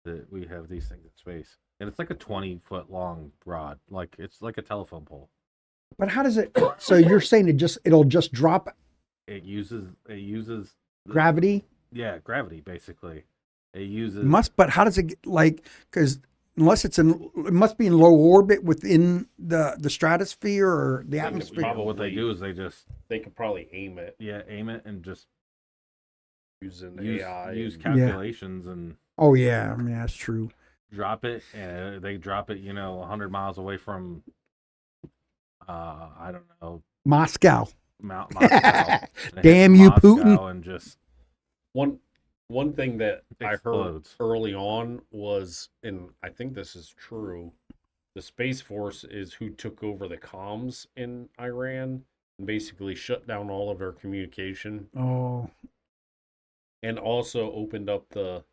that we have these things in space. And it's like a 20-foot long rod. Like, it's like a telephone pole.
But how does it? So you're saying it'll just drop
It uses
gravity?
gravity, basically. It uses
But how does it get, like? Because unless it must be in low orbit within the stratosphere or the
could
atmosphere.
probably-
what they do is
They could probably aim it
aim it and just
using
use
AI.
use
and-
calculations and
Oh yeah, I mean that's true.
drop it, and they drop it 100 miles away from I don't know,
Moscow.
Mount Moscow. And it hits
Damn you,
Moscow
Putin.
and just
One thing that I heard
explodes.
early on was, and I think this is true, the Space Force is who took over the comms in Iran and basically shut down all of our communication,
Oh,
and also opened up the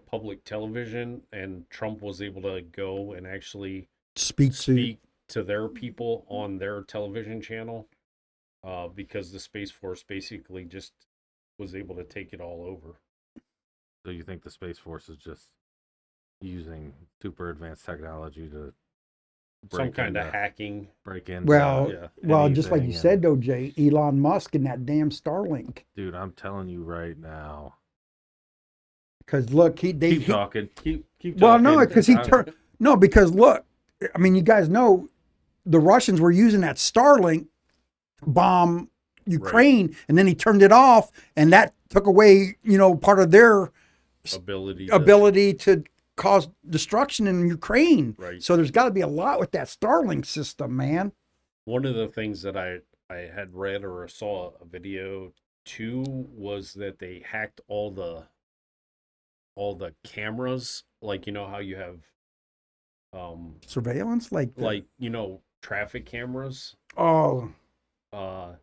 public television, and Trump was able to go and actually
speak
speak to their people on their television channel, because the Space Force basically just was able to take it all over.
So you think the Space Force is just using super advanced technology to
Some kind of
into-
hacking.
break in?
Well,
Yeah.
well, just like you
anything,
said
and-
though, Jay, Elon Musk and that damn Starlink.
dude, I'm telling you right now.
Because look,
Keep talking. Keep
well,
talking.
no, because no, because look, I mean, you guys know the Russians were using that Starlink to bomb Ukraine, and then he turned it off, and that took away, part of their
ability
to cause destruction in Ukraine.
Right.
So there's got to be a lot with that Starlink system, man.
One of the things that I had read or saw a video too was that they hacked all the cameras, like how you have
Surveillance, like
traffic cameras.
oh,
The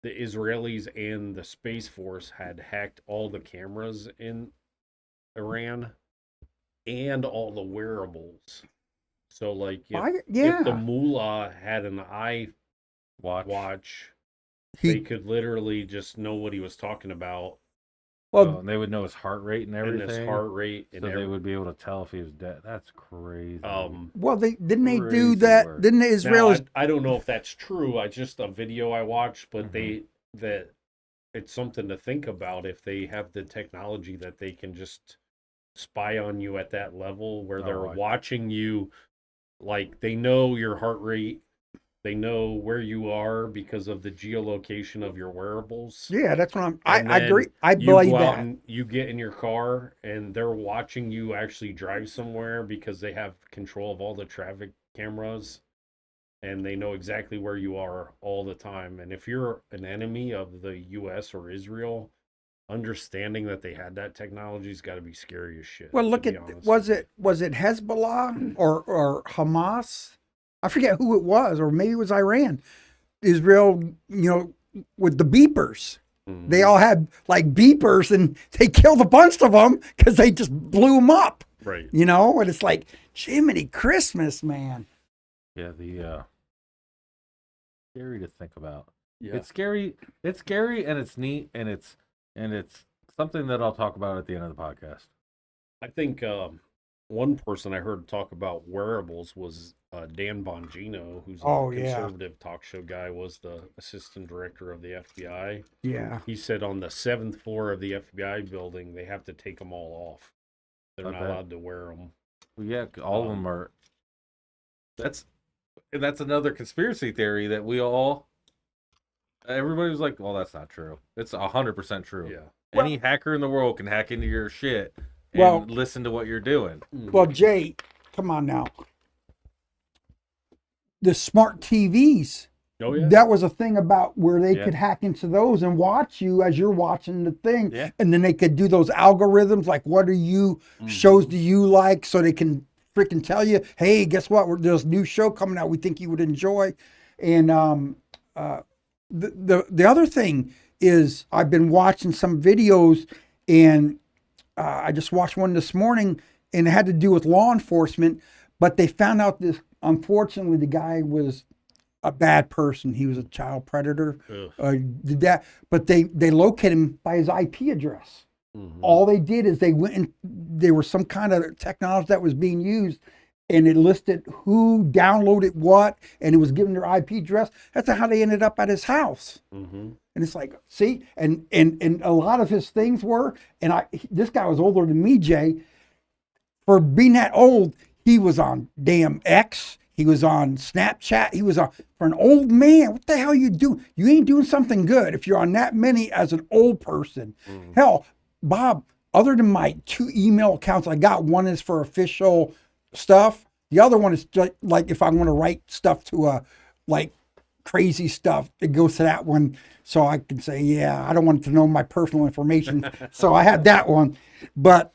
Israelis and the Space Force had hacked all the cameras in Iran and all the wearables. So like if
yeah,
the mullah had an watch, they
he
could literally just know what he was talking about
well,
and they would know his heart rate and everything.
and his heart rate and
so they would be able to tell if he was dead. That's crazy.
they didn't they do
Crazy
that?
work.
Didn't
now,
Israel?
I don't know if that's true. I just a video I watched, but
Mhm.
that it's something to think about if they have the technology that they can just spy on you at that level where they're watching you, like they know your heart rate, they know where you are because of the geolocation of your wearables.
Yeah, that's what
And
I
then
agree. I
you
believe
go out
that.
and you get in your car and they're watching you actually drive somewhere because they have control of all the traffic cameras and they know exactly where you are all the time. And if you're an enemy of the US or Israel, understanding that they had that technology's got to be scary as shit.
Well,
to
look
be
at
honest.
was it Hezbollah or Hamas? I forget who it was, or maybe it was Iran. Israel, with the beepers.
Mhm.
They all had like beepers, and they killed a bunch of them because they just blew them up.
Right.
And it's like Jiminy Christmas, man.
Yeah, the scary to think about.
Yeah.
It's scary. It's scary, and it's neat, and it's something that I'll talk about at the end of the podcast.
I think one person I heard talk about wearables was Dan Bongino, who's
Oh,
a
yeah.
conservative talk show guy, was the assistant director of the FBI.
Yeah.
He said on the 7th floor of the FBI building, they have to take them all off. They're not
Okay.
allowed to wear them.
Well, yeah, all of them are. That's another conspiracy theory that everybody was like, "Well, that's not true." It's 100% true.
Yeah.
Any hacker in the world can hack into your shit and
Well-
listen to what you're doing.
Well, Jay, come on now. The smart TVs.
Oh yeah.
That was a thing about where they
Yeah.
could hack into those and watch you as you're watching the thing.
Yeah.
And then they could do those algorithms like, what are you, shows do you like? So they can freaking tell you, hey, guess what? There's a new show coming out we think you would enjoy. And the other thing is I've been watching some videos, and I just watched one this morning, and it had to do with law enforcement, but they found out this, unfortunately, the guy was a bad person. He was a child predator.
Ugh.
Did that, but they located him by his IP address.
Mhm.
All they did is they went and there was some kind of technology that was being used, and it listed who downloaded what, and it was given their IP address. That's how they ended up at his house.
Mhm.
And it's like, see, and a lot of his things were, and this guy was older than me, Jay. For being that old, he was on damn X. He was on Snapchat. He was on, for an old man, what the hell you do? You ain't doing something good if you're on that many as an old person. Hell, Bob, other than my 2 email accounts I got, one is for official stuff. The other one is just like if I want to write stuff to like crazy stuff, it goes to that one. So I can say, yeah, I don't want to know my personal information. So I have that one. But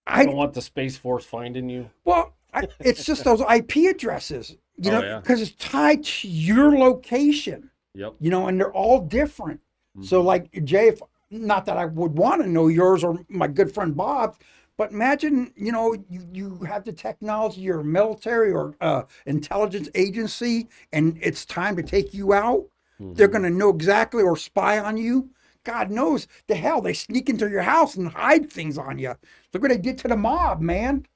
I don't want the Space Force finding you.
it's just those IP addresses,
Oh, yeah.
because it's tied to your location,
Yep.
and they're all different. So like Jay, not that I would want to know yours or my good friend Bob's, but imagine, you have the technology, you're a military or intelligence agency, and it's time to take you out. They're going to know exactly or spy on you. God knows the hell they sneak into your house and hide things on you. Look what they did to the mob, man.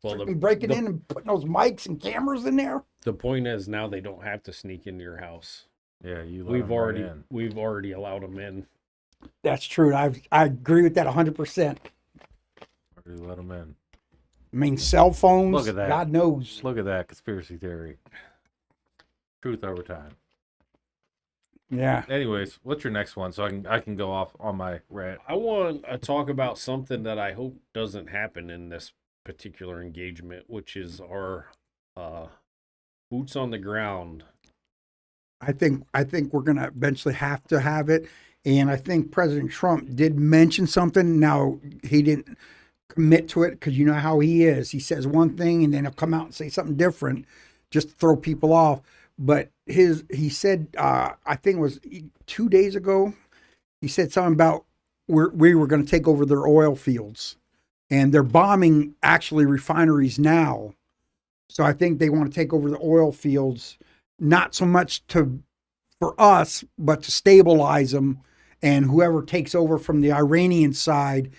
Well,
Freaking breaking in and putting those mics and cameras in there.
the point is now they don't have to sneak into your house.
Yeah, you. Let
We've
'em right
already
in.
we've already allowed them in.
That's true. I agree with that 100%.
Already let them in.
I mean, cell phones.
Look at that.
God knows.
Look at that conspiracy theory. Truth over time.
Yeah.
Anyways, what's your next one so I can go off on my rant?
I want to talk about something that I hope doesn't happen in this particular engagement, which is our boots on the ground.
I think we're going to eventually have to have it. And I think President Trump did mention something. Now, he didn't commit to it because you know how he is. He says one thing and then he'll come out and say something different just to throw people off. But he said, I think it was 2 days ago, he said something about we were going to take over their oil fields. And they're bombing actually refineries now. So I think they want to take over the oil fields, not so much for us, but to stabilize them. And whoever takes over from the Iranian side,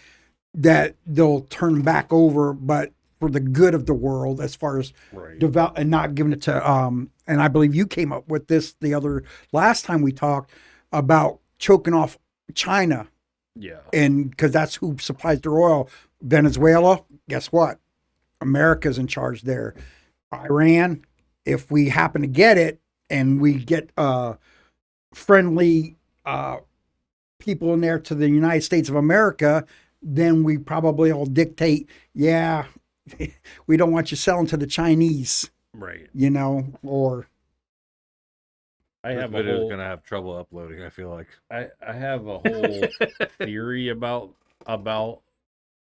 that they'll turn back over, but for the good of the world, as far as
Right.
develop and not giving it to. And I believe you came up with this the last time we talked about choking off China,
Yeah.
and because that's who supplies their oil. Venezuela, guess what? America's in charge there. Iran, if we happen to get it and we get friendly people in there to the United States of America, then we probably will dictate, yeah, we don't want you selling to the Chinese,
Right.
or
I
This
have a
video's
whole
gonna have trouble uploading. I feel like.
I have a whole theory about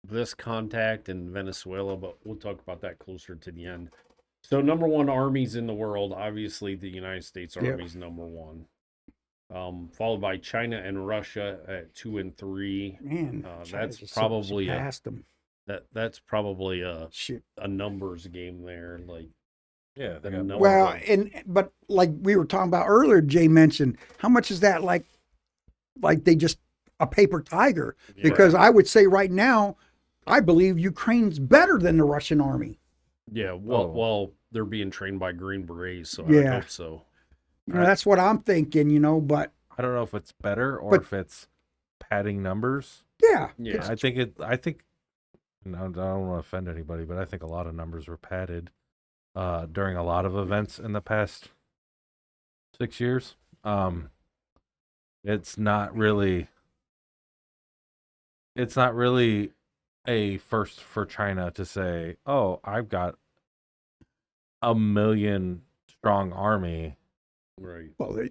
this contact in Venezuela, but we'll talk about that closer to the end. So number one armies in the world, obviously the United States
Yeah.
Army is number one. Followed by China and Russia at 2 and 3.
man,
That's
China's just
probably
surpassed them.
That's probably
Shit.
a numbers game there. Like
Yeah.
The
They got
number-
Well, but like we were talking about earlier, Jay mentioned, how much is that like they just a paper tiger? Because I would say right now, I believe Ukraine's better than the Russian army.
yeah,
Oh.
well, they're being trained by Green Berets, so I
Yeah.
hope so.
That's what I'm thinking, but
I don't know if it's better or
But-
if it's padding numbers.
yeah.
Yeah.
I think no, I don't want to offend anybody, but I think a lot of numbers were padded during a lot of events in the past 6 years. It's not really a first for China to say, "Oh, I've got a 1,000,000 strong army."
Right.
Well,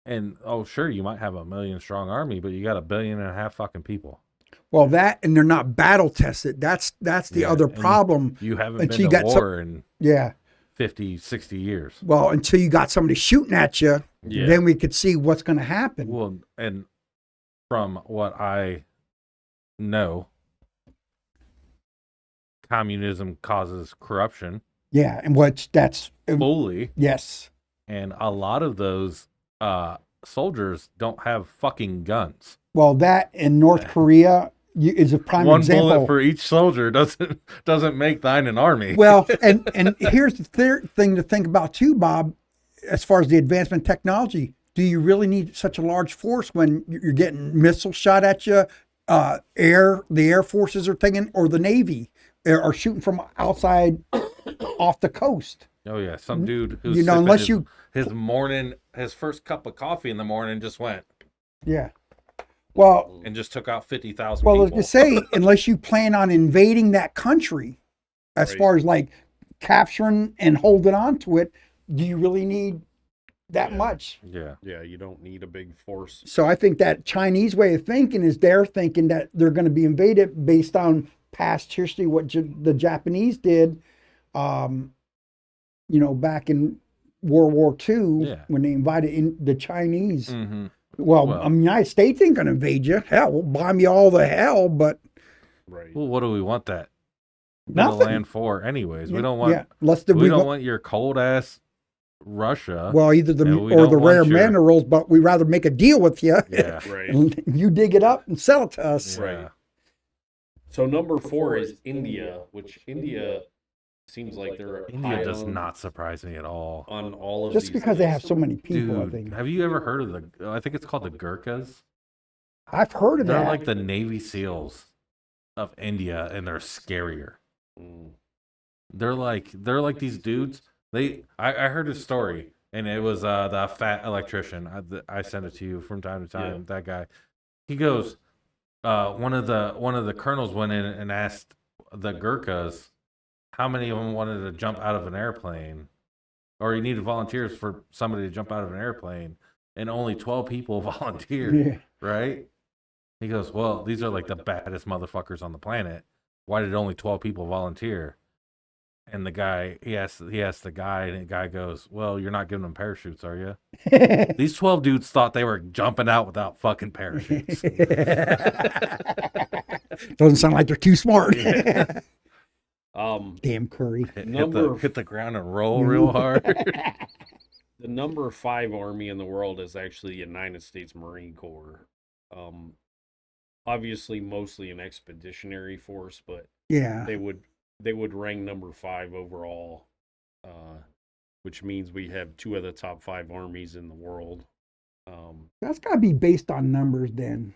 And oh, sure, you might have a 1,000,000 strong army, but you got 1.5 billion fucking people.
that and they're not battle tested. That's the
Yeah,
other
and
problem.
You haven't
Until
been
you
to
got
war in
Yeah.
50, 60 years.
Well, until you got somebody shooting at you,
Yeah.
then we could see what's going to happen.
Well, and from what I know, communism causes corruption
Yeah, and
fully,
yes.
and a lot of those soldiers don't have fucking guns.
Well, that in North Korea is a prime
One
example.
bullet for each soldier doesn't make thine an army.
Well, and here's the third thing to think about too, Bob. As far as the advancement technology, do you really need such a large force when you're getting missiles shot at you? The Air Forces are thinking, or the Navy are shooting from outside off the coast.
Oh yeah, some dude who's
You know,
sipping
unless
his first cup of coffee in the morning just went
Yeah. Well,
and just took out 50,000
well,
people.
let's just say, unless you plan on invading that country, as
Right.
far as like capturing and holding on to it, do you really need that
Yeah.
much?
Yeah.
Yeah, you don't need a big force.
So I think that Chinese way of thinking is they're thinking that they're going to be invaded based on past history, what the Japanese did, back in World War II
Yeah.
when they invaded in the Chinese.
Mm-hmm.
Well,
Well-
the United States ain't going to invade you. Hell, we'll bomb you all to hell, but
Right.
Well, what do we want that bit of
nothing.
land for, anyways? We don't want.
Yeah, unless
We don't want your cold ass Russia.
well, either
and we
or
don't
the
want
rare
your-
minerals, but we rather make a deal with you.
Yeah.
Right.
And you dig it up and sell it to us.
Right.
Yeah.
So number 4 is India, which India seems like they're high
India does
on-
not surprise me at all.
on all of
Just
these
because they have
lists.
so many people, I
Dude,
think.
have you ever heard of I think it's called the Gurkhas?
I've heard of
They're
that.
like the Navy SEALs of India, and they're scarier.
Mm.
They're like these dudes. I heard a story, and it was the fat electrician. I sent it to you from time to time.
Yeah.
That guy, he goes. One of the colonels went in and asked the Gurkhas how many of them wanted to jump out of an airplane, or he needed volunteers for somebody to jump out of an airplane, and only 12 people volunteered.
Yeah.
Right? He goes, well, these are like the baddest motherfuckers on the planet. Why did only 12 people volunteer? And the guy, he asked the guy, and the guy goes, well, you're not giving them parachutes, are you? These 12 dudes thought they were jumping out without fucking parachutes.
Doesn't sound like they're too smart. Damn Curry.
Hit the ground and roll real hard.
The number 5 army in the world is actually the United States Marine Corps. Obviously, mostly an expeditionary force, but
Yeah.
they would rank number 5 overall, which means we have 2 of the top 5 armies in the world.
That's got to be based on numbers then.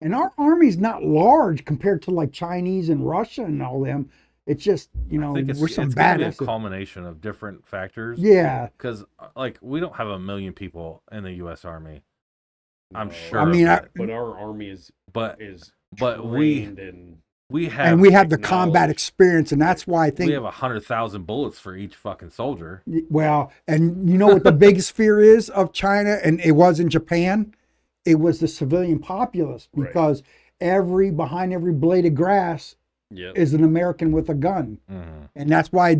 And our army's not large compared to like Chinese and Russia and all them. It's just, you know,
I think
we're some
it's gonna be a
badass.
culmination of different factors.
Yeah.
Because like we don't have 1 million people in the U.S. Army. I'm
No,
sure.
I mean,
of it.
but our army is
but
trained
we
And
have
we have the combat
technology.
experience, and that's why I think,
we have 100,000 bullets for each fucking soldier.
well, and you know what the biggest fear is of China, and it was in Japan? It was the civilian populace,
Right.
because behind every blade of grass
Yep.
is an American with a gun.
Mhm.
And that's why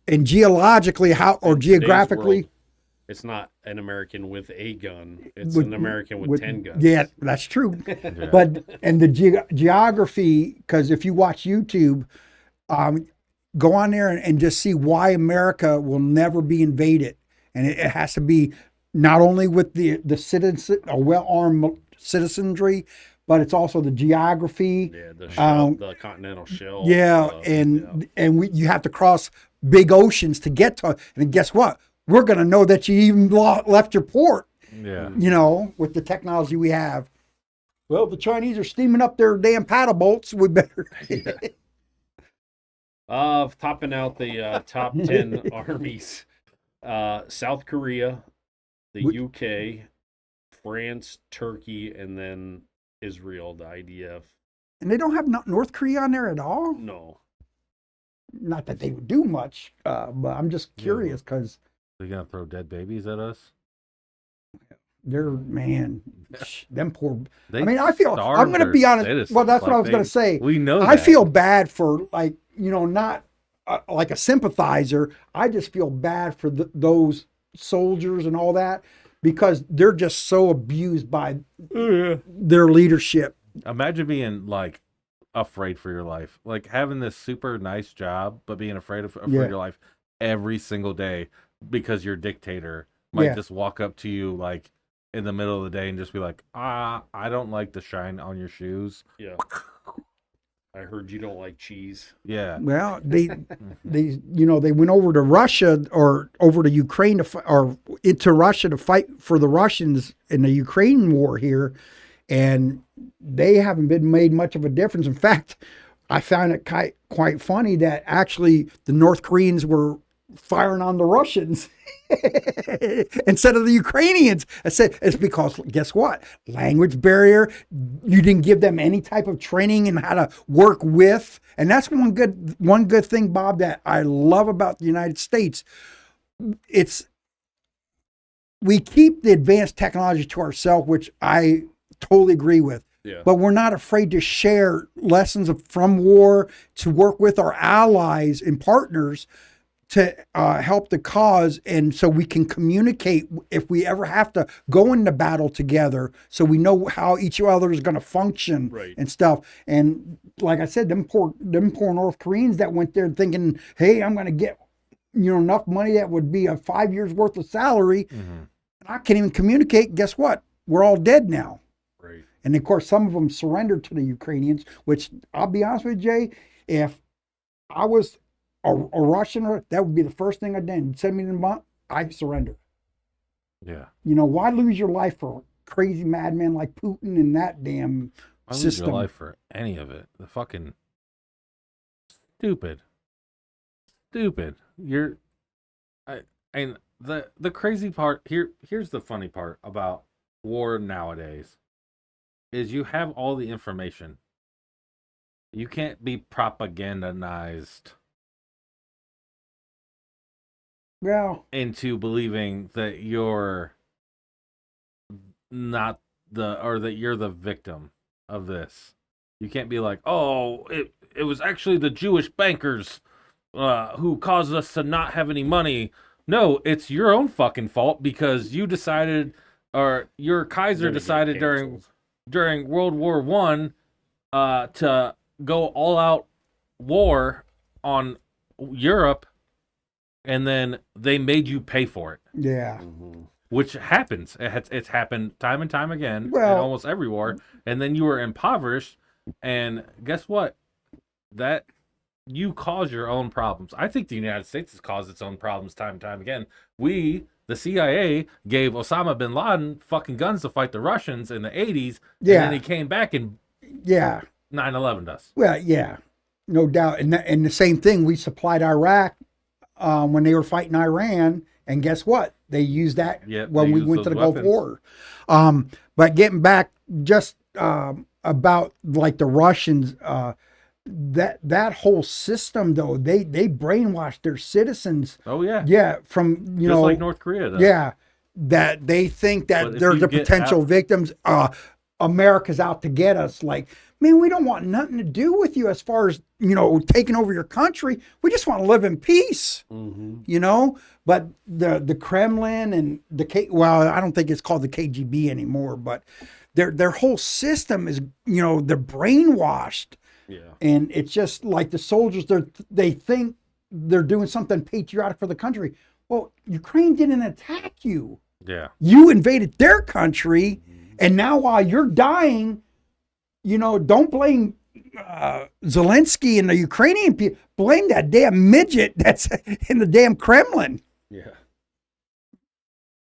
and geologically,
In today's
geographically,
world, it's not an American with a gun. It's
with-
an American with 10 guns.
Yeah, that's true.
Yeah.
But and the geography, because if you watch YouTube, go on there and just see why America will never be invaded, and it has to be not only with the citizen, a well-armed citizenry, but it's also the geography.
Yeah, the continental shelf.
You have to cross big oceans to get to, and guess what? We're gonna know that you even left your port.
Yeah.
You know, with the technology we have. Well, the Chinese are steaming up their damn paddle boats. We better.
Topping out the top 10 armies, South Korea, the UK, France, Turkey, and then Israel, the IDF.
And they don't have North Korea on there at all.
No.
Not that they would do much, but I'm just curious because
They're gonna throw dead babies at us.
they're, man, them poor.
They
I mean, I feel, I'm
starved
going to
their
be honest.
citizens.
Well, that's what I
Like,
was going to say.
We know.
I
that.
feel bad for, like, you know, not like a sympathizer. I just feel bad for those soldiers and all that, because they're just so abused by their leadership.
Imagine being like afraid for your life, like having this super nice job, but being afraid for
Yeah.
your life every single day because your dictator might
Yeah.
just walk up to you like in the middle of the day and just be like, I don't like the shine on your shoes.
Yeah. I heard you don't like cheese.
Yeah.
Well, they went over to Russia or over to Ukraine or into Russia to fight for the Russians in the Ukraine war here, and they haven't been made much of a difference. In fact, I found it quite funny that actually the North Koreans were firing on the Russians instead of the Ukrainians. I said it's because, guess what? Language barrier. You didn't give them any type of training in how to work with. And that's one good thing, Bob, that I love about the United States. We keep the advanced technology to ourselves, which I totally agree with.
Yeah.
But we're not afraid to share lessons from war, to work with our allies and partners to help the cause, and so we can communicate if we ever have to go into battle together, so we know how each other is going to function.
Right.
And stuff. And like I said, them poor North Koreans that went there thinking, hey, I'm going to get enough money that would be a 5 years worth of salary, and I can't even communicate. Guess what? We're all dead now.
Right.
And of course, some of them surrendered to the Ukrainians, which I'll be honest with you, Jay, if I was a Russian, that would be the first thing I did. Send me the month, I surrender.
Yeah.
Why lose your life for a crazy madman like Putin and that damn
I lose
system?
your life for any of it. The fucking stupid. And the crazy part here's the funny part about war nowadays is you have all the information. You can't be propagandized
Well,
into believing that you're not that you're the victim of this. You can't be like, oh, it was actually the Jewish bankers who caused us to not have any money. No, it's your own fucking fault because you decided, or your Kaiser
Gonna get
decided
canceled.
during World War I to go all out war on Europe, and then they made you pay for it,
Yeah.
which happens. It's happened time and time again
Well-
in almost every war. And then you were impoverished, and guess what? That you cause your own problems. I think the United States has caused its own problems time and time again. The CIA, gave Osama bin Laden fucking guns to fight the Russians in the 80s, and
Yeah.
then he came back and
Yeah.
9/11 us.
Well, yeah, no doubt. And the same thing, we supplied Iraq when they were fighting Iran. And guess what? They used that
Yep,
when
they
we
used
went to
those
the Gulf
weapons.
War. But getting back just about like the Russians, that whole system, though, they brainwashed their citizens.
Oh yeah.
Yeah, from, you
Just
know,
like North Korea does.
yeah, that they think
But
that
if
they're
you
the
get
potential
out-
victims. America's out to get us. Like, man, we don't want nothing to do with you as far as, you know, taking over your country. We just want to live in peace, you know. But the Kremlin and well, I don't think it's called the KGB anymore, but their whole system is, you know, they're brainwashed.
Yeah.
And it's just like the soldiers, they think they're doing something patriotic for the country. Well, Ukraine didn't attack you.
Yeah.
You invaded their country, and now while you're dying, you know, don't blame Zelensky and the Ukrainian people. Blame that damn midget that's in the damn Kremlin.
Yeah.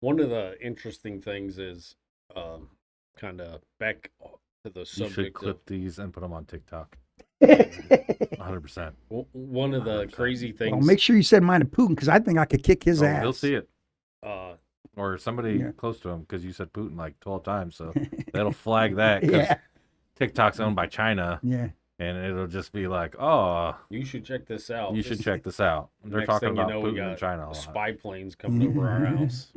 One of the interesting things is kind of back to the
You should
subject
clip
of
these and put them on TikTok. 100%.
one of the
100%.
crazy things.
Well, make sure you send mine to Putin because I think I could kick his
Oh,
ass.
he'll see it.
uh,
Or somebody
Yeah.
close to him, because you said Putin like 12 times. So that'll flag that, because
Yeah,
TikTok's owned by China,
yeah.
and it'll just be like, oh,
you should check this out.
you should check this out. They're
Next
talking
thing you
about
know, we
Putin
got
and China a lot.
spy planes coming over our house.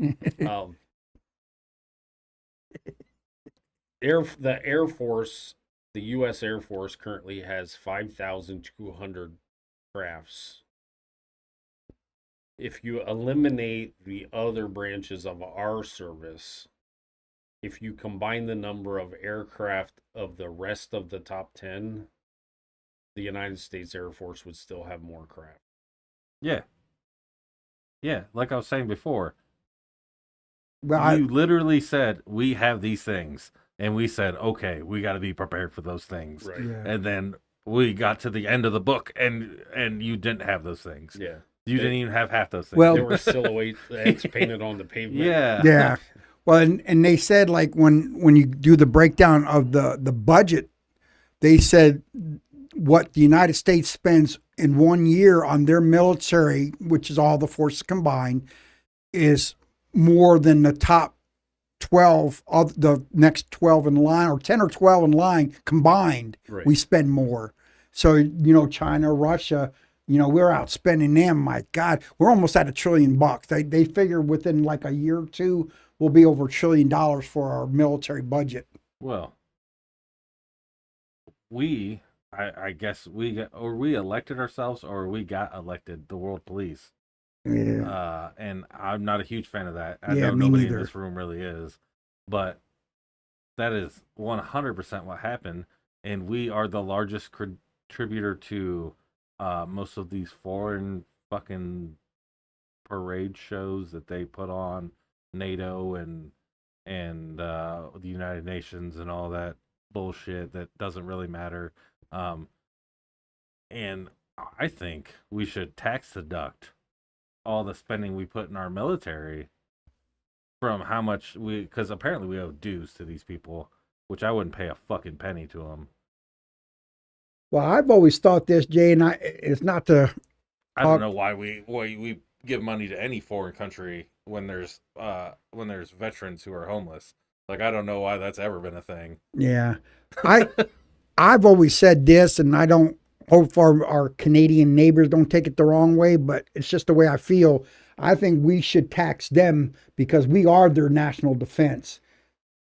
The Air Force, the U.S. Air Force currently has 5,200 crafts. If you eliminate the other branches of our service, if you combine the number of aircraft of the rest of the top 10, the United States Air Force would still have more craft.
Yeah. Yeah, like I was saying before,
Well,
you literally said, we have these things. And we said, okay, we got to be prepared for those things.
Right.
yeah.
And then we got to the end of the book, and you didn't have those things.
Yeah.
You didn't even have half those things.
Well-
There were silhouettes painted on the pavement.
yeah.
Yeah. Well, and they said, like, when you do the breakdown of the budget, they said what the United States spends in 1 year on their military, which is all the forces combined, is more than the top 12 of the next 12 in line, or 10 or 12 in line combined.
Right.
We spend more. So, you know, China, Russia, you know, we're outspending them. My God, we're almost at $1 trillion. They figure within like a year or two, we'll be over $1 trillion for our military budget.
Well, I guess we elected ourselves, or we got elected the world police.
Yeah.
And I'm not a huge fan of that. I
Yeah,
know
me
nobody
neither.
in this room really is, but that is 100% what happened. And we are the largest contributor to most of these foreign fucking parade shows that they put on, NATO and the United Nations and all that bullshit that doesn't really matter. And I think we should tax deduct all the spending we put in our military from how much because apparently we owe dues to these people, which I wouldn't pay a fucking penny to them.
Well, I've always thought this, Jay, and it's not to.
I don't know why we give money to any foreign country when there's veterans who are homeless. Like, I don't know why that's ever been a thing.
Yeah, I've always said this, and I don't hope our Canadian neighbors don't take it the wrong way, but it's just the way I feel. I think we should tax them because we are their national defense.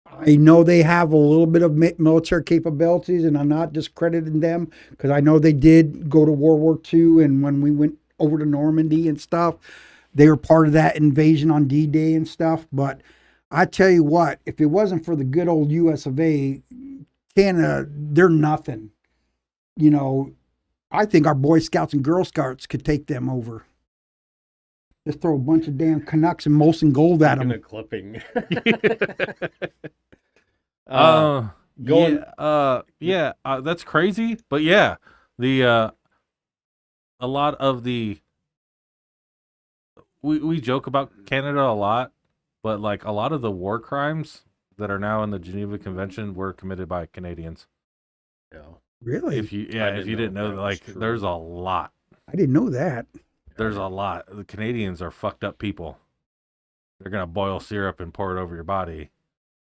I know they have a little bit of military capabilities, and I'm not discrediting them because I know they did go to World War II, and when we went over to Normandy and stuff, they were part of that invasion on D-Day and stuff. But I tell you what, if it wasn't for the good old US of A, Canada, they're nothing. You know, I think our Boy Scouts and Girl Scouts could take them over. Just throw a bunch of damn Canucks and Molson Gold at
In
them.
a clipping.
Going, that's crazy. But yeah, the a lot of the we joke about Canada a lot, but like a lot of the war crimes that are now in the Geneva Convention were committed by Canadians.
Yeah.
Really?
If you
didn't
didn't
know
know,
that
like
was true.
there's a lot.
I didn't know that.
There's a lot. The Canadians are fucked up people. They're gonna boil syrup and pour it over your body,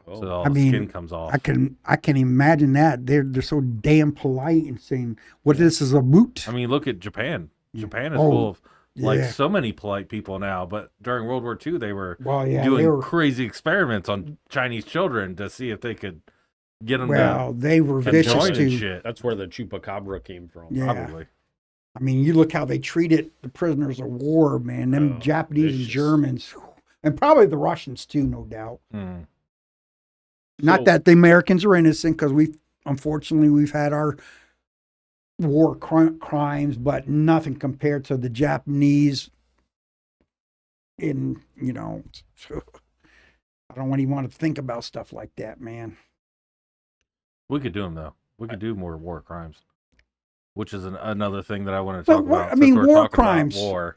Oh,
so all
I
the
mean,
skin comes off.
I can imagine that. They're so damn polite and saying, "What this is a boot."
I mean, look at Japan. Japan is
Oh,
full of like
yeah.
so many polite people now, but during World War II, they were
Well, yeah,
doing
they were.
crazy experiments on Chinese children to see if they could get them
Well, they were
to
vicious
join and
too.
shit.
that's where the chupacabra came from.
Yeah.
Probably.
I mean, you look how they treated the prisoners of war, man. Them
Oh,
Japanese and
vicious.
Germans, whew, and probably the Russians too, no doubt.
Mm.
Not
So-
that the Americans are innocent, because unfortunately we've had our war crimes, but nothing compared to the Japanese. I don't even want to think about stuff like that, man.
We could do them though. We could do more war crimes, which is another thing that I want to talk
But
about.
I
since
mean,
we're
war
talking about
crimes.
War.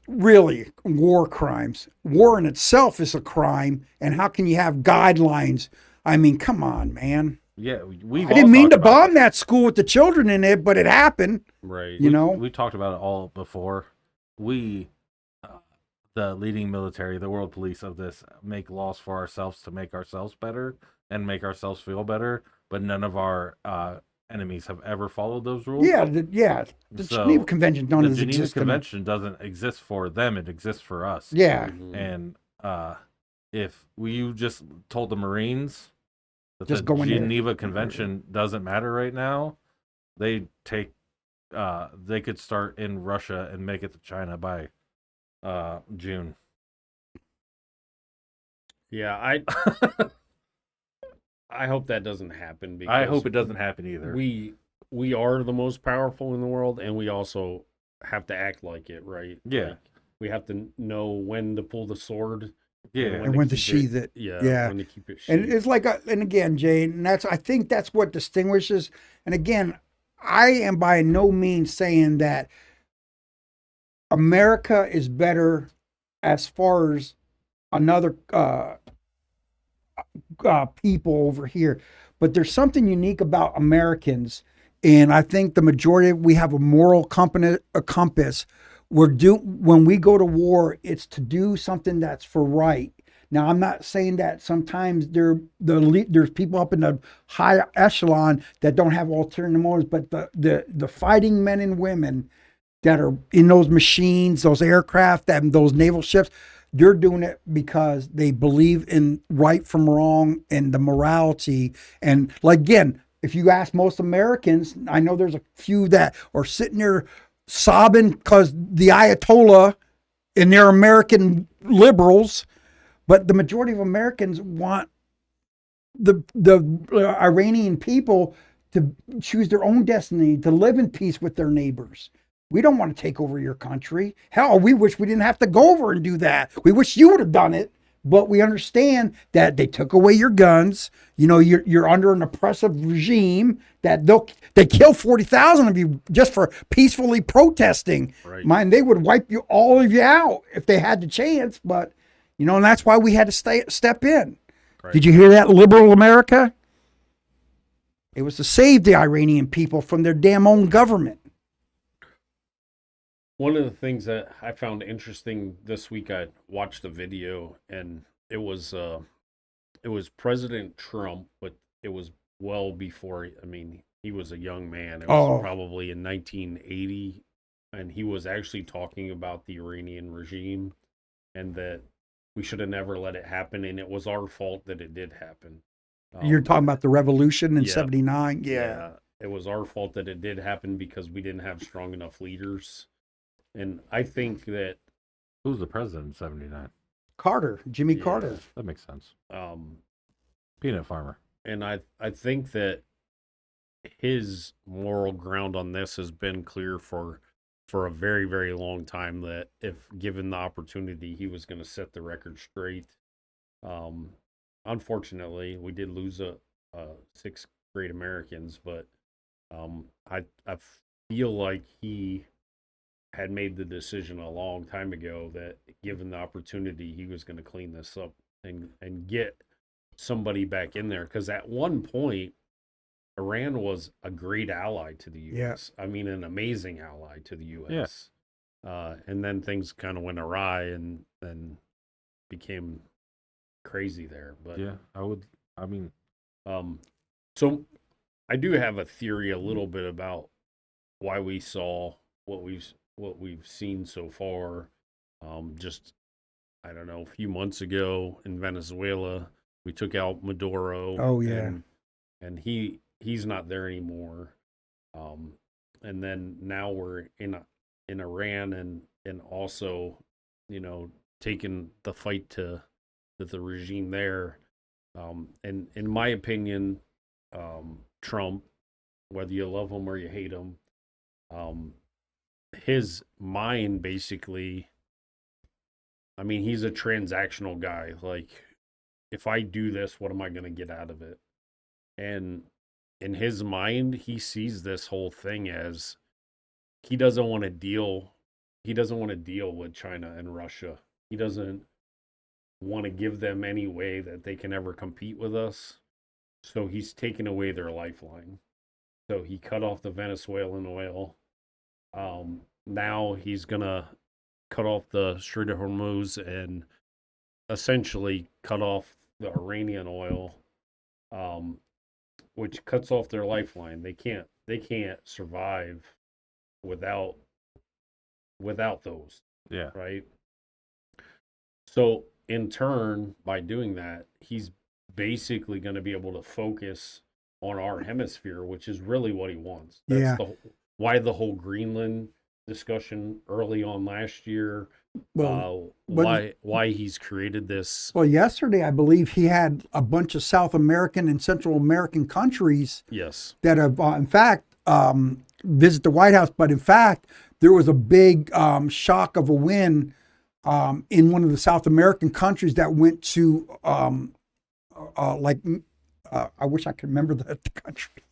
Really, war crimes. War in itself is a crime, and how can you have guidelines? I mean, come on, man.
Yeah, we.
I didn't mean to bomb that school with the children in it, but it happened.
Right.
You know,
we talked about it all before. We, the leading military, the world police of this, make laws for ourselves to make ourselves better and make ourselves feel better. But none of our enemies have ever followed those rules.
yeah. The
So,
Geneva Convention don't
the Geneva
exist.
Convention doesn't exist for them; it exists for us.
Yeah,
Mhm.
And if you just told the Marines that
Just
the
go in there.
Geneva Convention doesn't matter right now, they could start in Russia and make it to China by June.
Yeah, I hope that doesn't happen because
I hope it doesn't happen either.
we are the most powerful in the world, and we also have to act like it, right?
Yeah.
Like, we have to know when to pull the sword.
Yeah,
and when to
keep
sheath it.
Yeah.
Yeah.
When to keep it
And
sheathed.
it's like, and again, Jay, and I think that's what distinguishes. And again, I am by no means saying that America is better as far as another people over here, but there's something unique about Americans, and I think the majority we have a moral compass. When we go to war, it's to do something that's for right. Now, I'm not saying that sometimes there's people up in the high echelon that don't have alternative motives, but the fighting men and women that are in those machines, those aircraft, those naval ships, they're doing it because they believe in right from wrong and the morality. And like, again, if you ask most Americans, I know there's a few that are sitting there sobbing because the Ayatollah and they're American liberals, but the majority of Americans want the Iranian people to choose their own destiny, to live in peace with their neighbors. We don't want to take over your country. Hell, we wish we didn't have to go over and do that. We wish you would have done it, but we understand that they took away your guns. You know, you're under an oppressive regime that they kill 40,000 of you just for peacefully protesting.
Right.
Mind, they would wipe all of you out if they had the chance, but and that's why we had to step in.
Right.
Did you hear that, liberal America? It was to save the Iranian people from their damn own government.
One of the things that I found interesting this week, I watched a video, and it was President Trump, but it was well before. I mean, he was a young man. It was probably in 1980, and he was actually talking about the Iranian regime and that we should have never let it happen, and it was our fault that it did happen.
You're talking about the revolution in
yeah.
'79? Yeah.
It was our fault that it did happen because we didn't have strong enough leaders. And I think that
who's the president in '79?
Carter, Jimmy
Yeah.
Carter.
That makes sense.
um
Peanut farmer.
and I think that his moral ground on this has been clear for a very, very long time, that if given the opportunity, he was going to set the record straight. Um, Unfortunately, we did lose six great Americans, but I feel like he had made the decision a long time ago that given the opportunity, he was going to clean this up and get somebody back in there. Because at one point, Iran was a great ally to the U.S. I mean, an amazing ally to the U.S. And then things kind of went awry and then became crazy there. But
Yeah, I mean,
so I do have a theory a little bit about why we saw what we've seen so far. Just I don't know, a few months ago in Venezuela, we took out Maduro.
Oh, yeah.
and he's not there anymore. And then now we're in Iran and also, taking the fight to the regime there. And in my opinion, Trump, whether you love him or you hate him, his mind basically, I mean, he's a transactional guy. Like, if I do this, what am I going to get out of it? And in his mind, he sees this whole thing as he doesn't want to deal with China and Russia. He doesn't want to give them any way that they can ever compete with us. So he's taken away their lifeline. So he cut off the Venezuelan oil. Now he's going to cut off the Strait of Hormuz and essentially cut off the Iranian oil, which cuts off their lifeline. They can't survive without those,
yeah.
right? So in turn, by doing that, he's basically going to be able to focus on our hemisphere, which is really what he wants. That's why the whole Greenland discussion early on last year.
Well,
why he's created this.
Well, yesterday I believe he had a bunch of South American and Central American countries
Yes.
that have, in fact, visit the White House. But in fact, there was a big shock of a win in one of the South American countries that went to, I wish I could remember the country.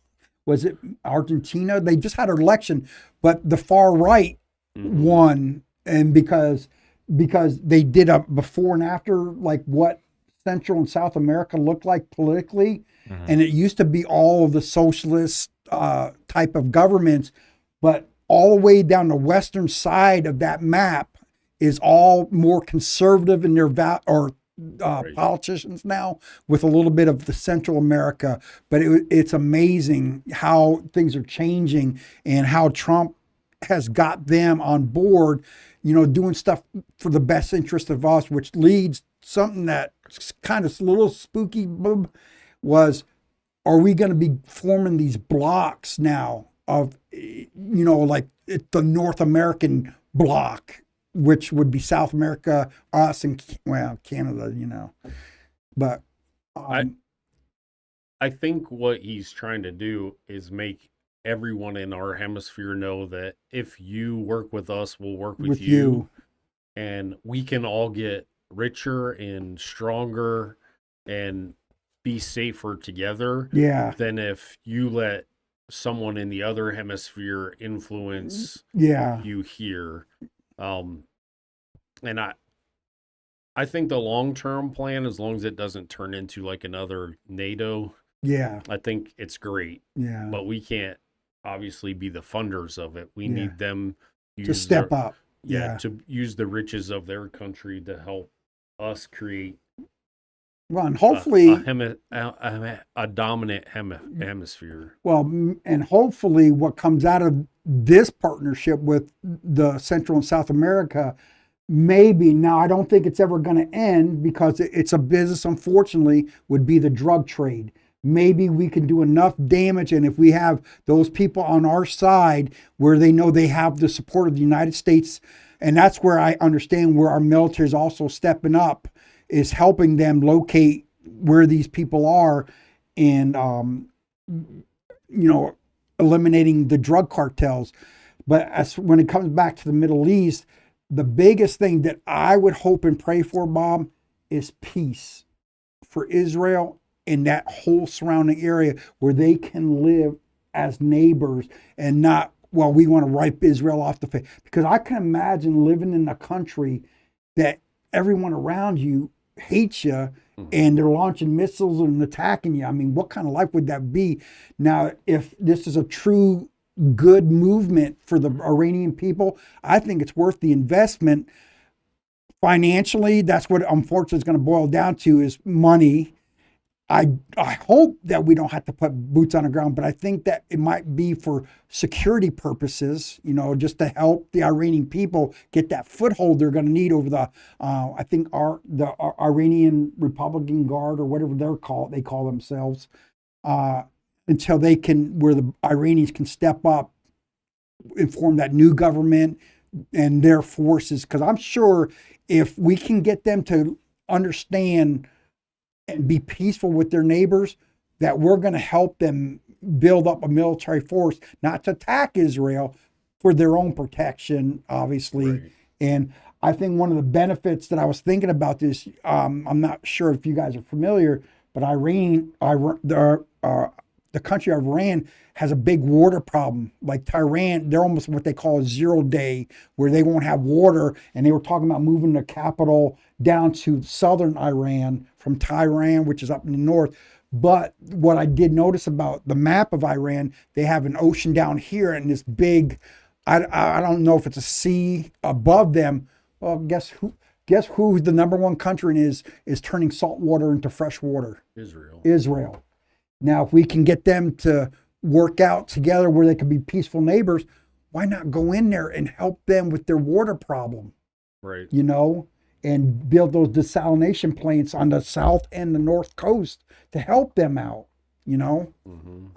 Was it Argentina? They just had an election, but the far right won, and because they did a before and after, like what Central and South America looked like politically, and it used to be all of the socialist type of governments, but all the way down the western side of that map is all more conservative in their politicians now, with a little bit of the Central America. But it's amazing how things are changing and how Trump has got them on board, doing stuff for the best interest of us, which leads something that's kind of a little spooky was, are we going to be forming these blocks now of, like the North American block, which would be South America, us, and Canada, But
I think what he's trying to do is make everyone in our hemisphere know that if you work with us, we'll work with you, and we can all get richer and stronger and be safer together.
Yeah.
Than if you let someone in the other hemisphere influence you here. And I think the long-term plan, as long as it doesn't turn into like another NATO, I think it's great.
Yeah.
But we can't obviously be the funders of it. We need them
to step up.
To use the riches of their country to help us create
well, and hopefully
a dominant hemisphere.
Well, and hopefully what comes out of this partnership with the Central and South America, maybe, now I don't think it's ever going to end because it's a business, unfortunately, would be the drug trade. Maybe we can do enough damage, and if we have those people on our side where they know they have the support of the United States, and that's where I understand where our military is also stepping up, is helping them locate where these people are, and eliminating the drug cartels. But as when it comes back to the Middle East, the biggest thing that I would hope and pray for, Bob, is peace for Israel and that whole surrounding area where they can live as neighbors and not, well, we want to wipe Israel off the face. Because I can imagine living in a country that everyone around you hates you and they're launching missiles and attacking you. I mean, what kind of life would that be? Now, if this is a true good movement for the Iranian people, I think it's worth the investment. Financially, that's what unfortunately is going to boil down to is money. I hope that we don't have to put boots on the ground, but I think that it might be for security purposes, just to help the Iranian people get that foothold they're going to need over the, I think the Iranian Republican Guard or whatever they call themselves, until they can, where the Iranians can step up and form that new government and their forces. Because I'm sure if we can get them to understand and be peaceful with their neighbors, that we're going to help them build up a military force, not to attack Israel, for their own protection, obviously.
Right.
And I think one of the benefits that I was thinking about this, I'm not sure if you guys are familiar, but the country of Iran has a big water problem. Like Tehran, they're almost what they call a 0 day, where they won't have water. And they were talking about moving the capital down to southern Iran from Tehran, which is up in the north. But what I did notice about the map of Iran, they have an ocean down here and this big, I don't know if it's a sea above them. Well, guess who's the number one country is turning salt water into fresh water? Israel. Now, if we can get them to work out together where they can be peaceful neighbors, why not go in there and help them with their water problem?
Right.
And build those desalination plants on the south and the north coast to help them out.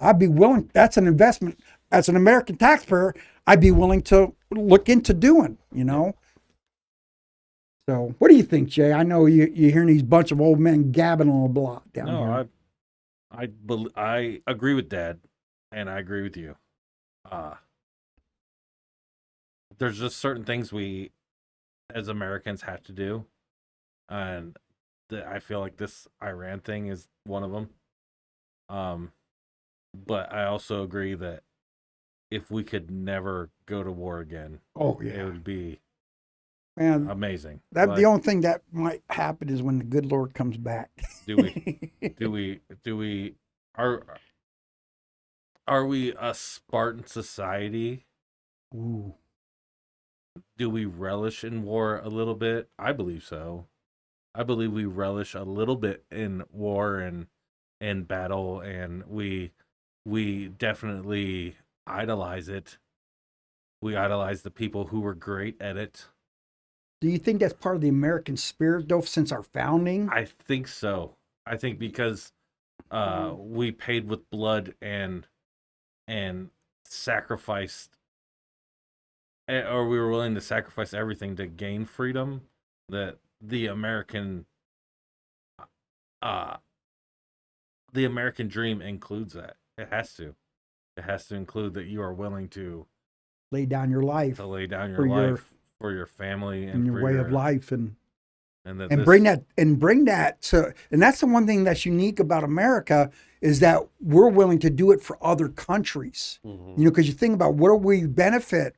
I'd be willing. That's an investment. As an American taxpayer, I'd be willing to look into doing. So, what do you think, Jay? I know you're hearing these bunch of old men gabbing on a block down here.
I agree with Dad, and I agree with you. There's just certain things we, as Americans, have to do, and I feel like this Iran thing is one of them. But I also agree that if we could never go to war again, it would be amazing.
The only thing that might happen is when the good Lord comes back.
Are we a Spartan society?
Ooh.
Do we relish in war a little bit? I believe so. I believe we relish a little bit in war and battle, and we definitely idolize it. We idolize the people who were great at it.
Do you think that's part of the American spirit, though, since our founding?
I think so. I think because we paid with blood and sacrificed, or we were willing to sacrifice everything to gain freedom, that the American dream includes that. It has to. It has to include that you are willing to
lay down your life.
For your family
and your way of life, and bring that to, and that's the one thing that's unique about America, is that we're willing to do it for other countries. Because you think about what do we benefit,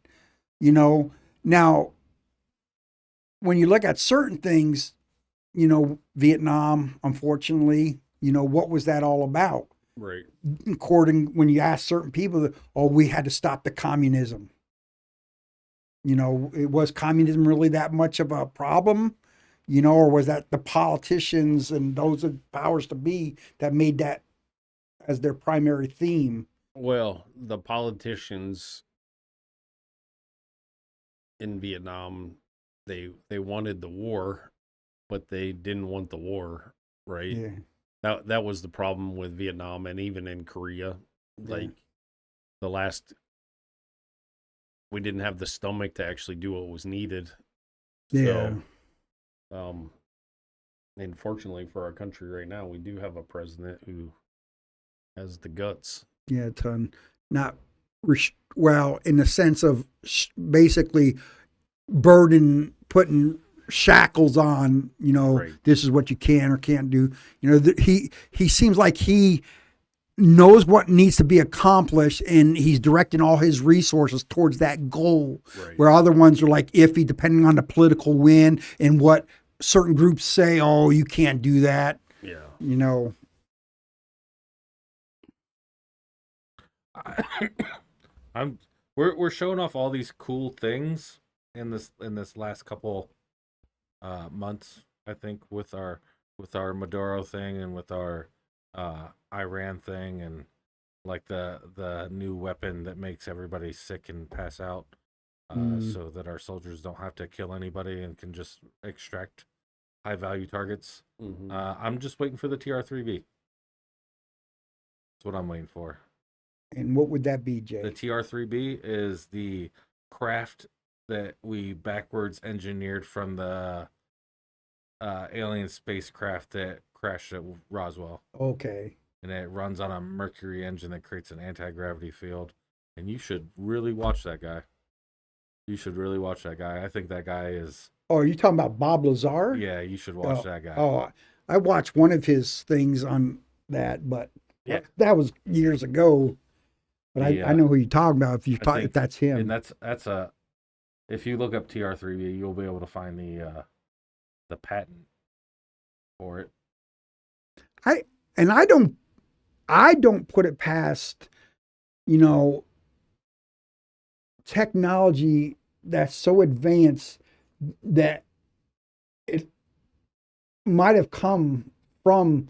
now when you look at certain things, Vietnam, unfortunately, what was that all about?
Right.
When you ask certain people, we had to stop the communism. It was communism really that much of a problem, or was that the politicians and those powers to be that made that as their primary theme?
Well, the politicians in Vietnam, they wanted the war, but they didn't want the war, right?
Yeah.
That was the problem with Vietnam, and even in Korea, like we didn't have the stomach to actually do what was needed.
Yeah.
So, unfortunately for our country right now, we do have a president who has the guts.
Yeah, not well, in the sense of basically putting shackles on,
Right.
this is what you can or can't do. He seems like he knows what needs to be accomplished, and he's directing all his resources towards that goal.
Right.
Where other ones are like iffy, depending on the political wind and what certain groups say. Oh, you can't do that.
Yeah.
We're showing off all these cool things in this last couple months, I think, with our Maduro thing and with our Iran thing, and like the new weapon that makes everybody sick and pass out, so that our soldiers don't have to kill anybody and can just extract high value targets.
Mhm.
I'm just waiting for the TR3B. That's what I'm waiting for.
And what would that be,
The
Jay?
TR3B is the craft that we backwards engineered from the alien spacecraft that crashed at Roswell.
Okay.
And it runs on a Mercury engine that creates an anti-gravity field. And you should really watch that guy. You should really watch that guy. I think that guy is...
Oh, are you talking about Bob Lazar?
Yeah, you should watch that guy.
Oh, I watched one of his things on that, but
Yeah.
that was years ago. But I know who you're talking about if that's him.
And that's a... If you look up TR3B, you'll be able to find the patent for it.
I don't put it past, technology that's so advanced that it might have come from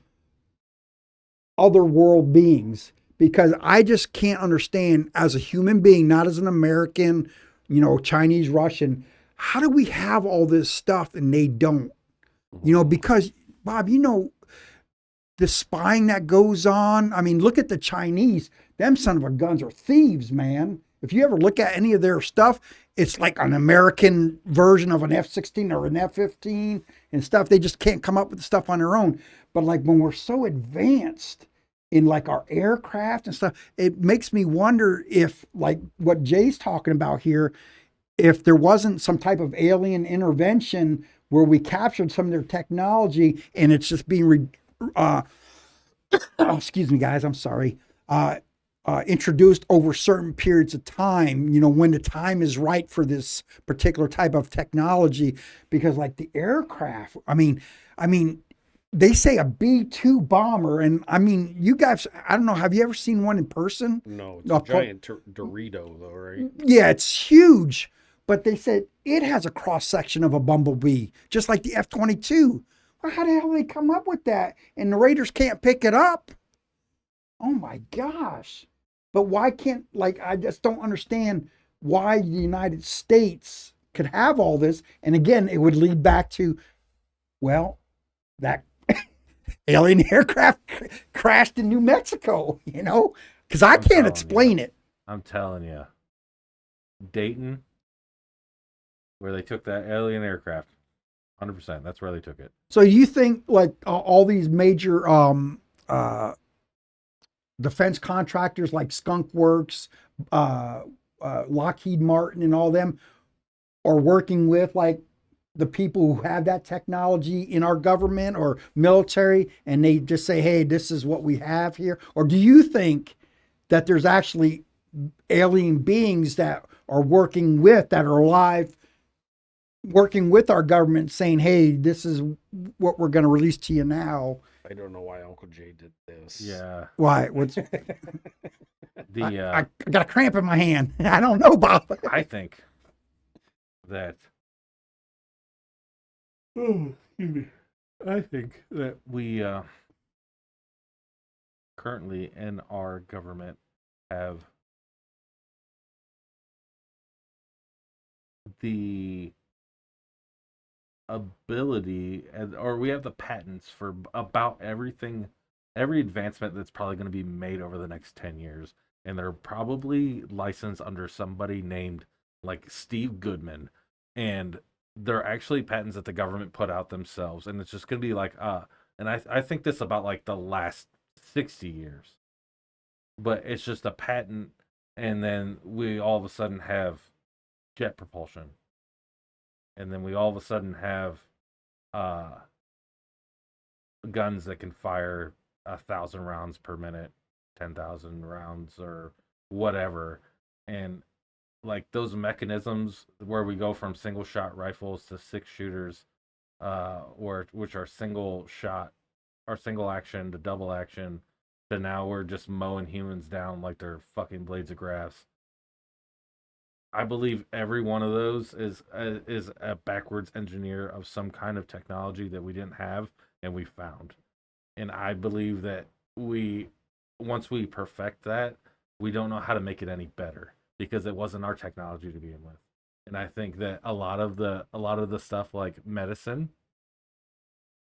other world beings, because I just can't understand as a human being, not as an American, Chinese, Russian, how do we have all this stuff and they don't? Because Bob, the spying that goes on. I mean, look at the Chinese. Them son of a guns are thieves, man. If you ever look at any of their stuff, it's like an American version of an F-16 or an F-15 and stuff. They just can't come up with the stuff on their own. But like when we're so advanced in like our aircraft and stuff, it makes me wonder if, like what Jay's talking about here, if there wasn't some type of alien intervention where we captured some of their technology and it's just being excuse me, guys, I'm sorry, introduced over certain periods of time, when the time is right for this particular type of technology. Because like the aircraft, I mean, they say a B-2 bomber, and I mean, you guys, I don't know, have you ever seen one in person?
No, it's
No,
a giant Dorito, though, right?
Yeah, it's huge, but they said it has a cross section of a bumblebee, just like the F-22. Well, how the hell did they come up with that? And the Raiders can't pick it up? Oh my gosh. But why can't, I just don't understand why the United States could have all this. And again, it would lead back to, well, that alien aircraft crashed in New Mexico, because I can't explain it.
I'm telling you. Dayton, where they took that alien aircraft. 100%. That's where they took it.
So you think all these major defense contractors like Skunk Works, Lockheed Martin, and all them are working with like the people who have that technology in our government or military, and they just say, "Hey, this is what we have here"? Or do you think that there's actually alien beings that are working that are alive, working with our government, saying, "Hey, this is what we're going to release to you now"?
I don't know why Uncle Jay did this.
Yeah.
Why? What's
I
got a cramp in my hand. I don't know, Bob.
I think that we currently in our government have the ability, or we have the patents for about everything, every advancement that's probably going to be made over the next 10 years. And they're probably licensed under somebody named like Steve Goodman. And they're actually patents that the government put out themselves. And it's just going to be like, and I think this about like the last 60 years. But it's just a patent, and then we all of a sudden have jet propulsion, and then we all of a sudden have guns that can fire 1,000 rounds per minute, 10,000 rounds or whatever, and like those mechanisms where we go from single shot rifles to 6 shooters, which are single shot or single action to double action, to now we're just mowing humans down like they're fucking blades of grass. I believe every one of those is a backwards engineer of some kind of technology that we didn't have and we found. And I believe that once we perfect that, we don't know how to make it any better because it wasn't our technology to begin with. And I think that a lot of the stuff like medicine,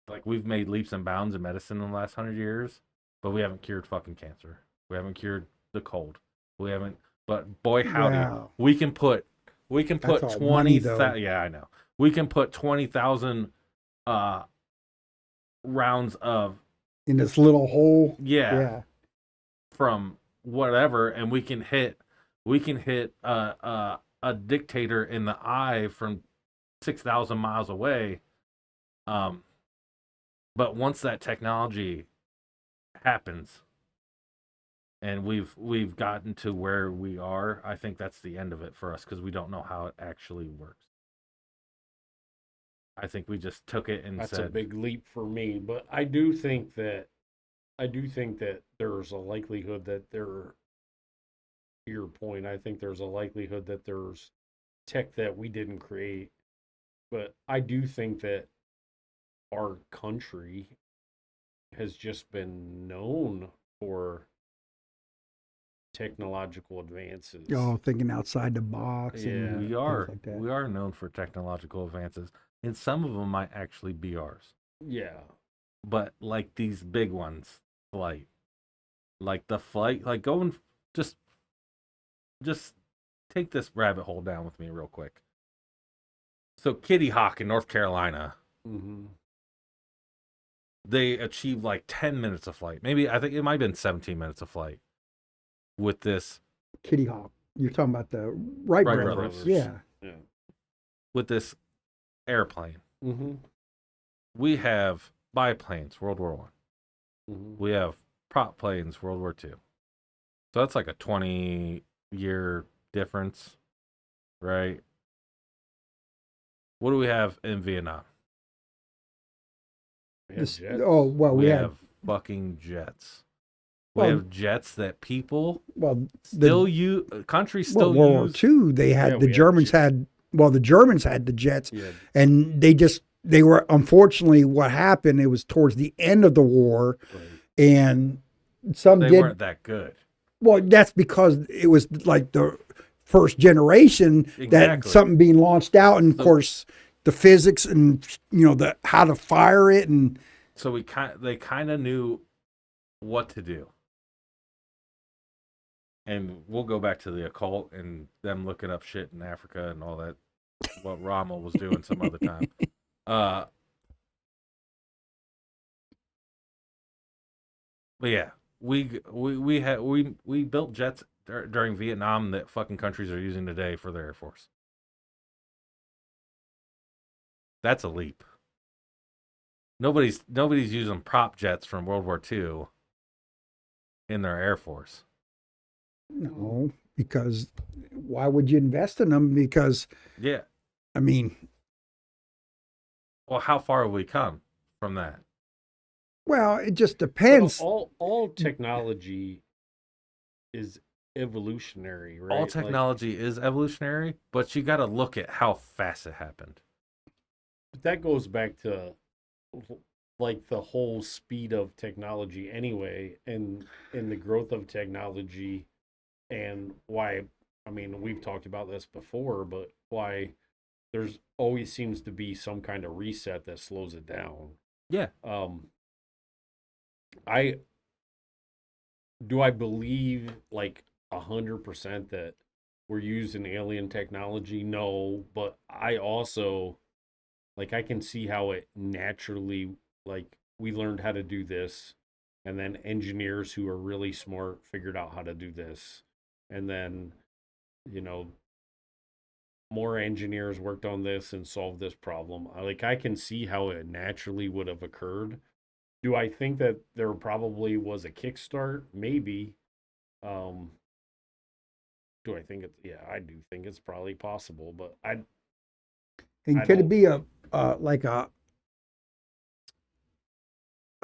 like we've made leaps and bounds in medicine in the last 100 years, but we haven't cured fucking cancer. We haven't cured the cold. We haven't. But boy, howdy,
Wow.
we can put
That's all money,
20,000. Yeah, I know. We can put 20,000 rounds of
In this little hole.
yeah from whatever, and we can hit a dictator in the eye from 6,000 miles away. But once that technology happens, and we've gotten to where we are, I think that's the end of it for us because we don't know how it actually works. I think we just took it and
That's
said,
a big leap for me, but I do think that there's a likelihood that to your point, I think there's a likelihood that there's tech that we didn't create. But I do think that our country has just been known for technological advances.
Thinking outside the box.
Yeah.
And
we
things
are
like that.
we are known for technological advances, and some of them might actually be ours.
Yeah.
But like these big ones, like going just take this rabbit hole down with me real quick. So Kitty Hawk in North Carolina,
Mm-hmm.
they achieved like 10 minutes of flight. Maybe I think it might have been 17 minutes of flight with this
Kitty Hawk. You're talking about the Wright
Wright
brothers.
brothers.
Yeah.
Yeah.
with this airplane.
Mm-hmm.
We have biplanes, World War I.
Mm-hmm.
We have prop planes, World War II. So that's like a 20-year difference, right? What do we have in Vietnam?
We have jets.
We had
have fucking jets. We
Well-
have jets that people
the
countries still
World War
use.
II. They had
Yeah,
the
we had
Germans
jets.
had the Germans had the jets,
Yeah.
and they were unfortunately what happened. It was towards the end of the war,
Right.
and some
They
did
weren't that good.
well. That's because it was like the first generation that
Exactly.
something being launched out, and of
So-
course the physics and the how to fire it and
So they kind of knew what to do. And we'll go back to the occult and them looking up shit in Africa and all that, what Rommel was doing some other time. But yeah, we built jets during Vietnam that fucking countries are using today for their Air Force. That's a leap. Nobody's using prop jets from World War II in their Air Force.
no, because why would you invest in them? Because
Yeah.
I mean,
Well, how far have we come from that?
well, it just depends.
All technology is evolutionary, right?
All
Like,
technology is evolutionary, but you got to look at how fast it happened.
but that goes back to like the whole speed of technology anyway, and the growth of technology, and why. I mean, we've talked about this before, but why there's always seems to be some kind of reset that slows it down.
Yeah.
I believe like 100% that we're using alien technology? No, but I also like I can see how it naturally like we learned how to do this, and then engineers who are really smart figured out how to do this, and then, you know, more engineers worked on this and solved this problem. I can see how it naturally would have occurred. Do I think that there probably was a kickstart? Maybe. Um, do I think it's, yeah, I do think it's probably possible, but
And
I
could it
don't-
be a like a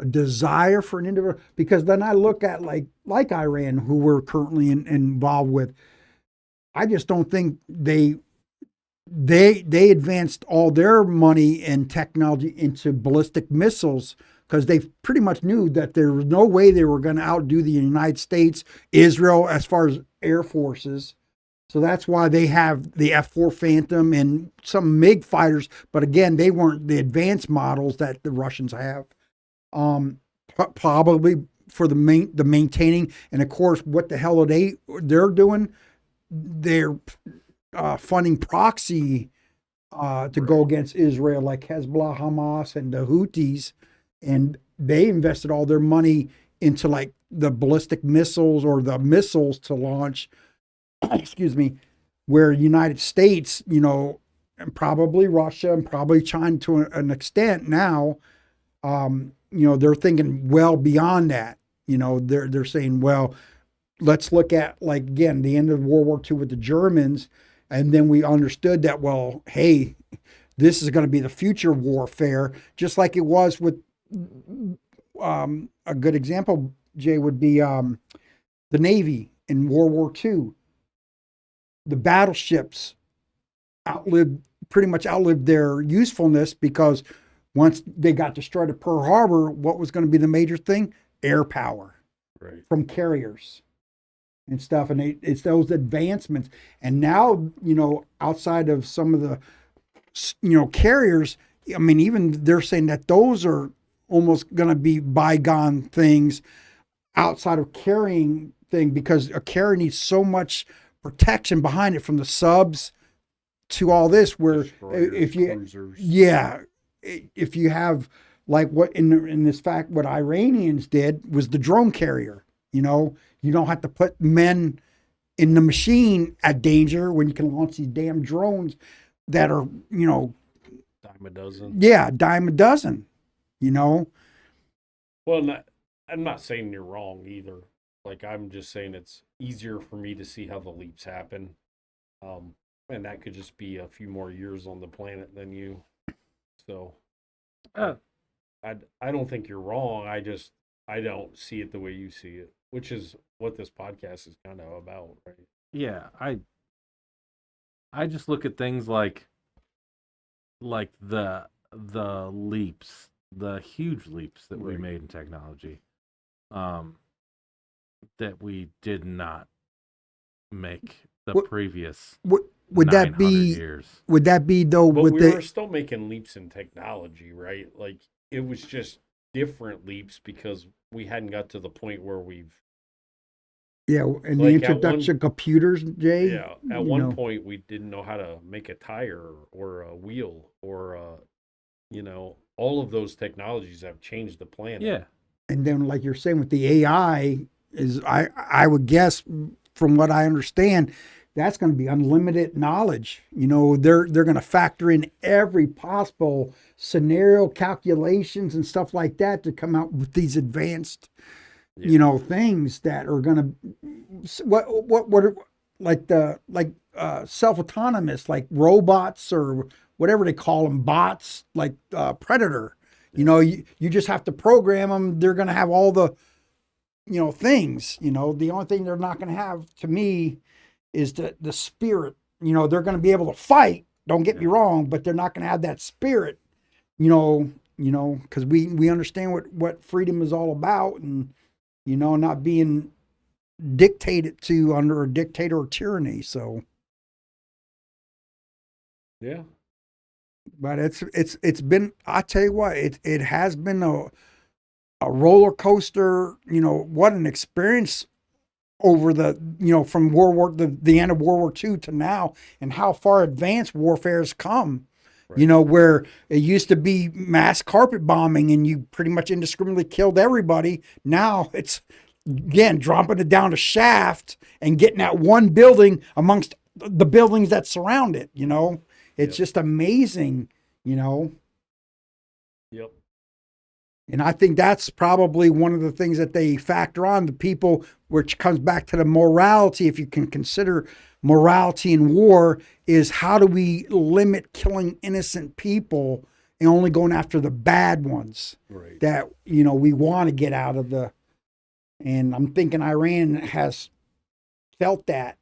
desire for an individual? Because then I look at like Iran, who we're currently involved with. I just don't think they advanced all their money and technology into ballistic missiles because they pretty much knew that there was no way they were going to outdo the United States, Israel, as far as air forces. So that's why they have the F-4 Phantom and some MiG fighters. But again, they weren't the advanced models that the Russians have. Probably for the maintaining, and of course, what the hell are they're doing? They're funding proxy to go against Israel, like Hezbollah, Hamas, and the Houthis, and they invested all their money into like the ballistic missiles or the missiles to launch. Excuse me, where United States, you know, and probably Russia and probably China to an extent now, you know, they're thinking well beyond that. You know, they're saying, well, let's look at, like, again, the end of World War II with the Germans. And then we understood that, well, hey, this is going to be the future warfare, just like it was with a good example, Jay, would be the Navy in World War II. The battleships pretty much outlived their usefulness because once they got destroyed at Pearl Harbor, what was going to be the major thing? Air power
right.
from carriers and stuff. And it's those advancements. And now, you know, outside of some of the, you know, carriers, I mean, even they're saying that those are almost going to be bygone things outside of carrying thing, because a carrier needs so much protection behind it, from the subs to all this, where
Destroyers,
if you,
cruisers.
yeah, if you have like what in this fact, what Iranians did was the drone carrier. You know, you don't have to put men in the machine at danger when you can launch these damn drones that are, you know,
Dime a dozen.
yeah, dime a dozen, you know.
Well, I'm not saying you're wrong either. Like, I'm just saying it's easier for me to see how the leaps happen. And that could just be a few more years on the planet than you. So, I don't think you're wrong. I don't see it the way you see it, which is what this podcast is kind of about, right?
Yeah, I just look at things like the leaps, the huge leaps that we
Right.
made in technology, that we did not make the
What-
previous
Would that
900
be?
years.
Would that be though?
But
with
we
the
were still making leaps in technology, right? Like, it was just different leaps because we hadn't got to the point where we've
yeah, and the
like, at
introduction of computers, Jay.
Yeah, at
you
one
know.
point we didn't know how to make a tire or a wheel or you know, all of those technologies have changed the planet.
Yeah,
And then, like you're saying with the AI, is I would guess, from what I understand, that's going to be unlimited knowledge. You know, they're going to factor in every possible scenario, calculations and stuff like that to come out with these advanced,
Yeah.
you know, things that are going to what are, like self-autonomous, like robots or whatever they call them, bots, like Predator. You know, you just have to program them. They're going to have all the, you know, things. You know, the only thing they're not going to have, to me, is the spirit. You know, they're going to be able to fight. Don't get me wrong, but they're not going to have that spirit. You know, because we understand what freedom is all about, and, you know, not being dictated to under a dictator or tyranny. So,
Yeah.
but it's been, I tell you what, it has been a roller coaster. You know, what an experience over the, you know, from the end of World War II to now, and how far advanced warfare has come.
Right.
You know, where it used to be mass carpet bombing and you pretty much indiscriminately killed everybody. Now it's, again, dropping it down to shaft and getting that one building amongst the buildings that surround it. It's just amazing.
Yep.
And I think that's probably one of the things that they factor on, the people, which comes back to the morality, if you can consider morality in war, is how do we limit killing innocent people and only going after the bad ones
Right.
that, we want to get out of the. And I'm thinking Iran has felt that,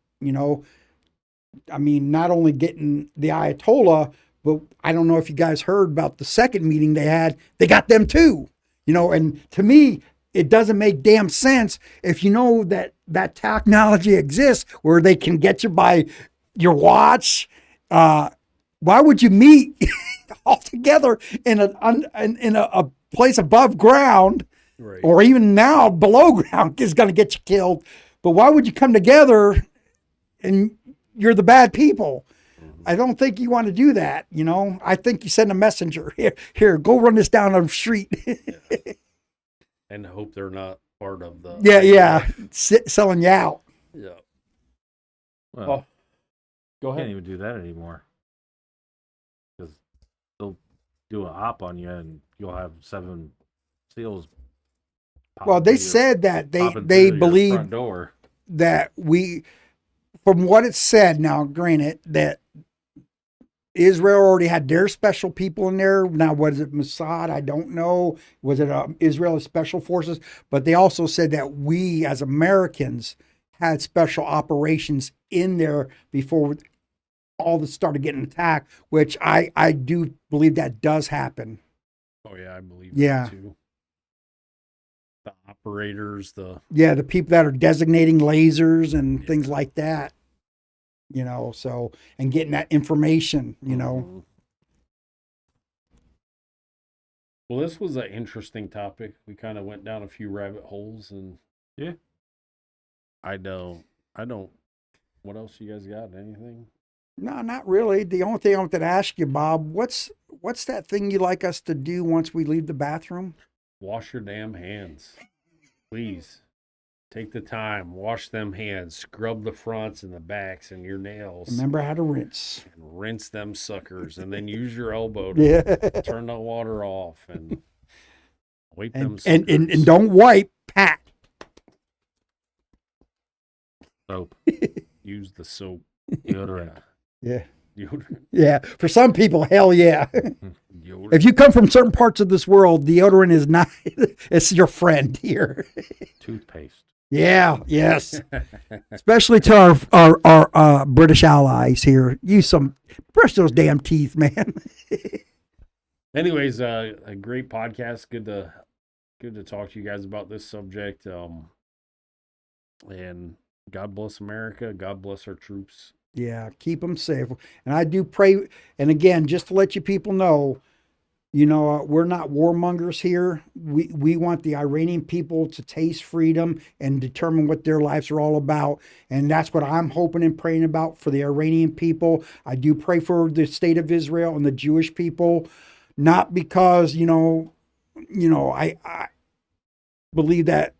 I mean, not only getting the Ayatollah, but I don't know if you guys heard about the second meeting they had, they got them too. And to me, it doesn't make damn sense if you know that technology exists where they can get you by your watch. Why would you meet all together in a place above ground,
Right.
or even now below ground is going to get you killed? But why would you come together and you're the bad people? I don't think you want to do that. I think you send a messenger here, go run this down on the street.
And hope they're not part of the.
yeah. Selling you out.
Yeah.
Well,
Oh, go
you can't
ahead.
even do that anymore. Because they'll do an op on you and you'll have 7 SEALs.
Well, they said that they
popping through your
believe
front door.
that from what it said, now granted that Israel already had their special people in there. Now, was it Mossad? I don't know. Was it Israeli special forces? But they also said that we as Americans had special operations in there before all this started getting attacked, which I do believe that does happen.
Oh yeah, I believe
Yeah.
that too. The operators, the
Yeah, the people that are designating lasers and
Yeah.
things like that. So, and getting that information,
Mhm. Well, this was an interesting topic. We kind of went down a few rabbit holes, and
Yeah.
I don't. What else you guys got? Anything?
No, not really. The only thing I wanted to ask you, Bob, what's that thing you like us to do once we leave the bathroom?
Wash your damn hands, please. Take the time, wash them hands, scrub the fronts and the backs and your nails,
Remember how to rinse.
and rinse them suckers, and then use your elbow to
Yeah.
turn the water off and wipe them
And
suckers.
don't wipe, pat.
Soap,
Use the soap.
deodorant.
Yeah.
Deodorant.
Yeah. For some people, hell yeah.
Deodorant.
If you come from certain parts of this world, deodorant is not, it's your friend here.
Toothpaste.
Yeah. Yes. Especially to our British allies here. Brush those damn teeth, man.
Anyways, a great podcast. Good to talk to you guys about this subject. And God bless America. God bless our troops.
Yeah, keep them safe. And I do pray. And again, just to let you people know, we're not warmongers here. We want the Iranian people to taste freedom and determine what their lives are all about. And that's what I'm hoping and praying about for the Iranian people. I do pray for the state of Israel and the Jewish people, not because, I believe that,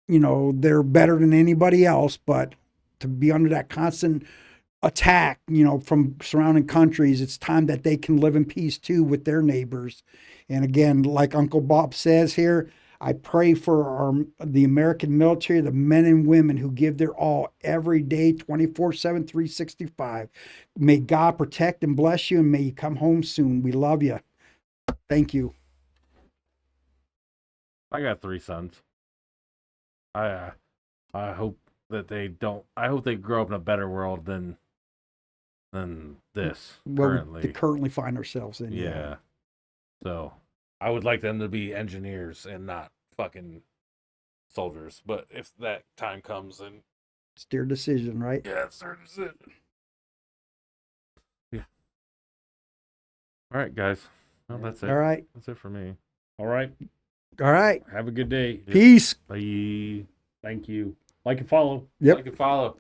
they're better than anybody else, but to be under that constant attack, from surrounding countries, it's time that they can live in peace too with their neighbors. And again, like Uncle Bob says here, I pray for the American military, the men and women who give their all every day, 24/7, 365. May God protect and bless you, and may you come home soon. We love you. Thank you.
I got 3 sons. I hope that I hope they grow up in a better world than this
Where
currently.
we currently find ourselves in.
Yeah. So I would like them to be engineers and not fucking soldiers. But if that time comes, then
It's their decision, right?
yeah, it's their decision. Yeah. All right, guys. Well, that's it.
All right.
That's it for me.
All right.
All right.
Have a good day.
Peace.
Bye.
Thank you. Like and follow.
Yep.
Like and follow.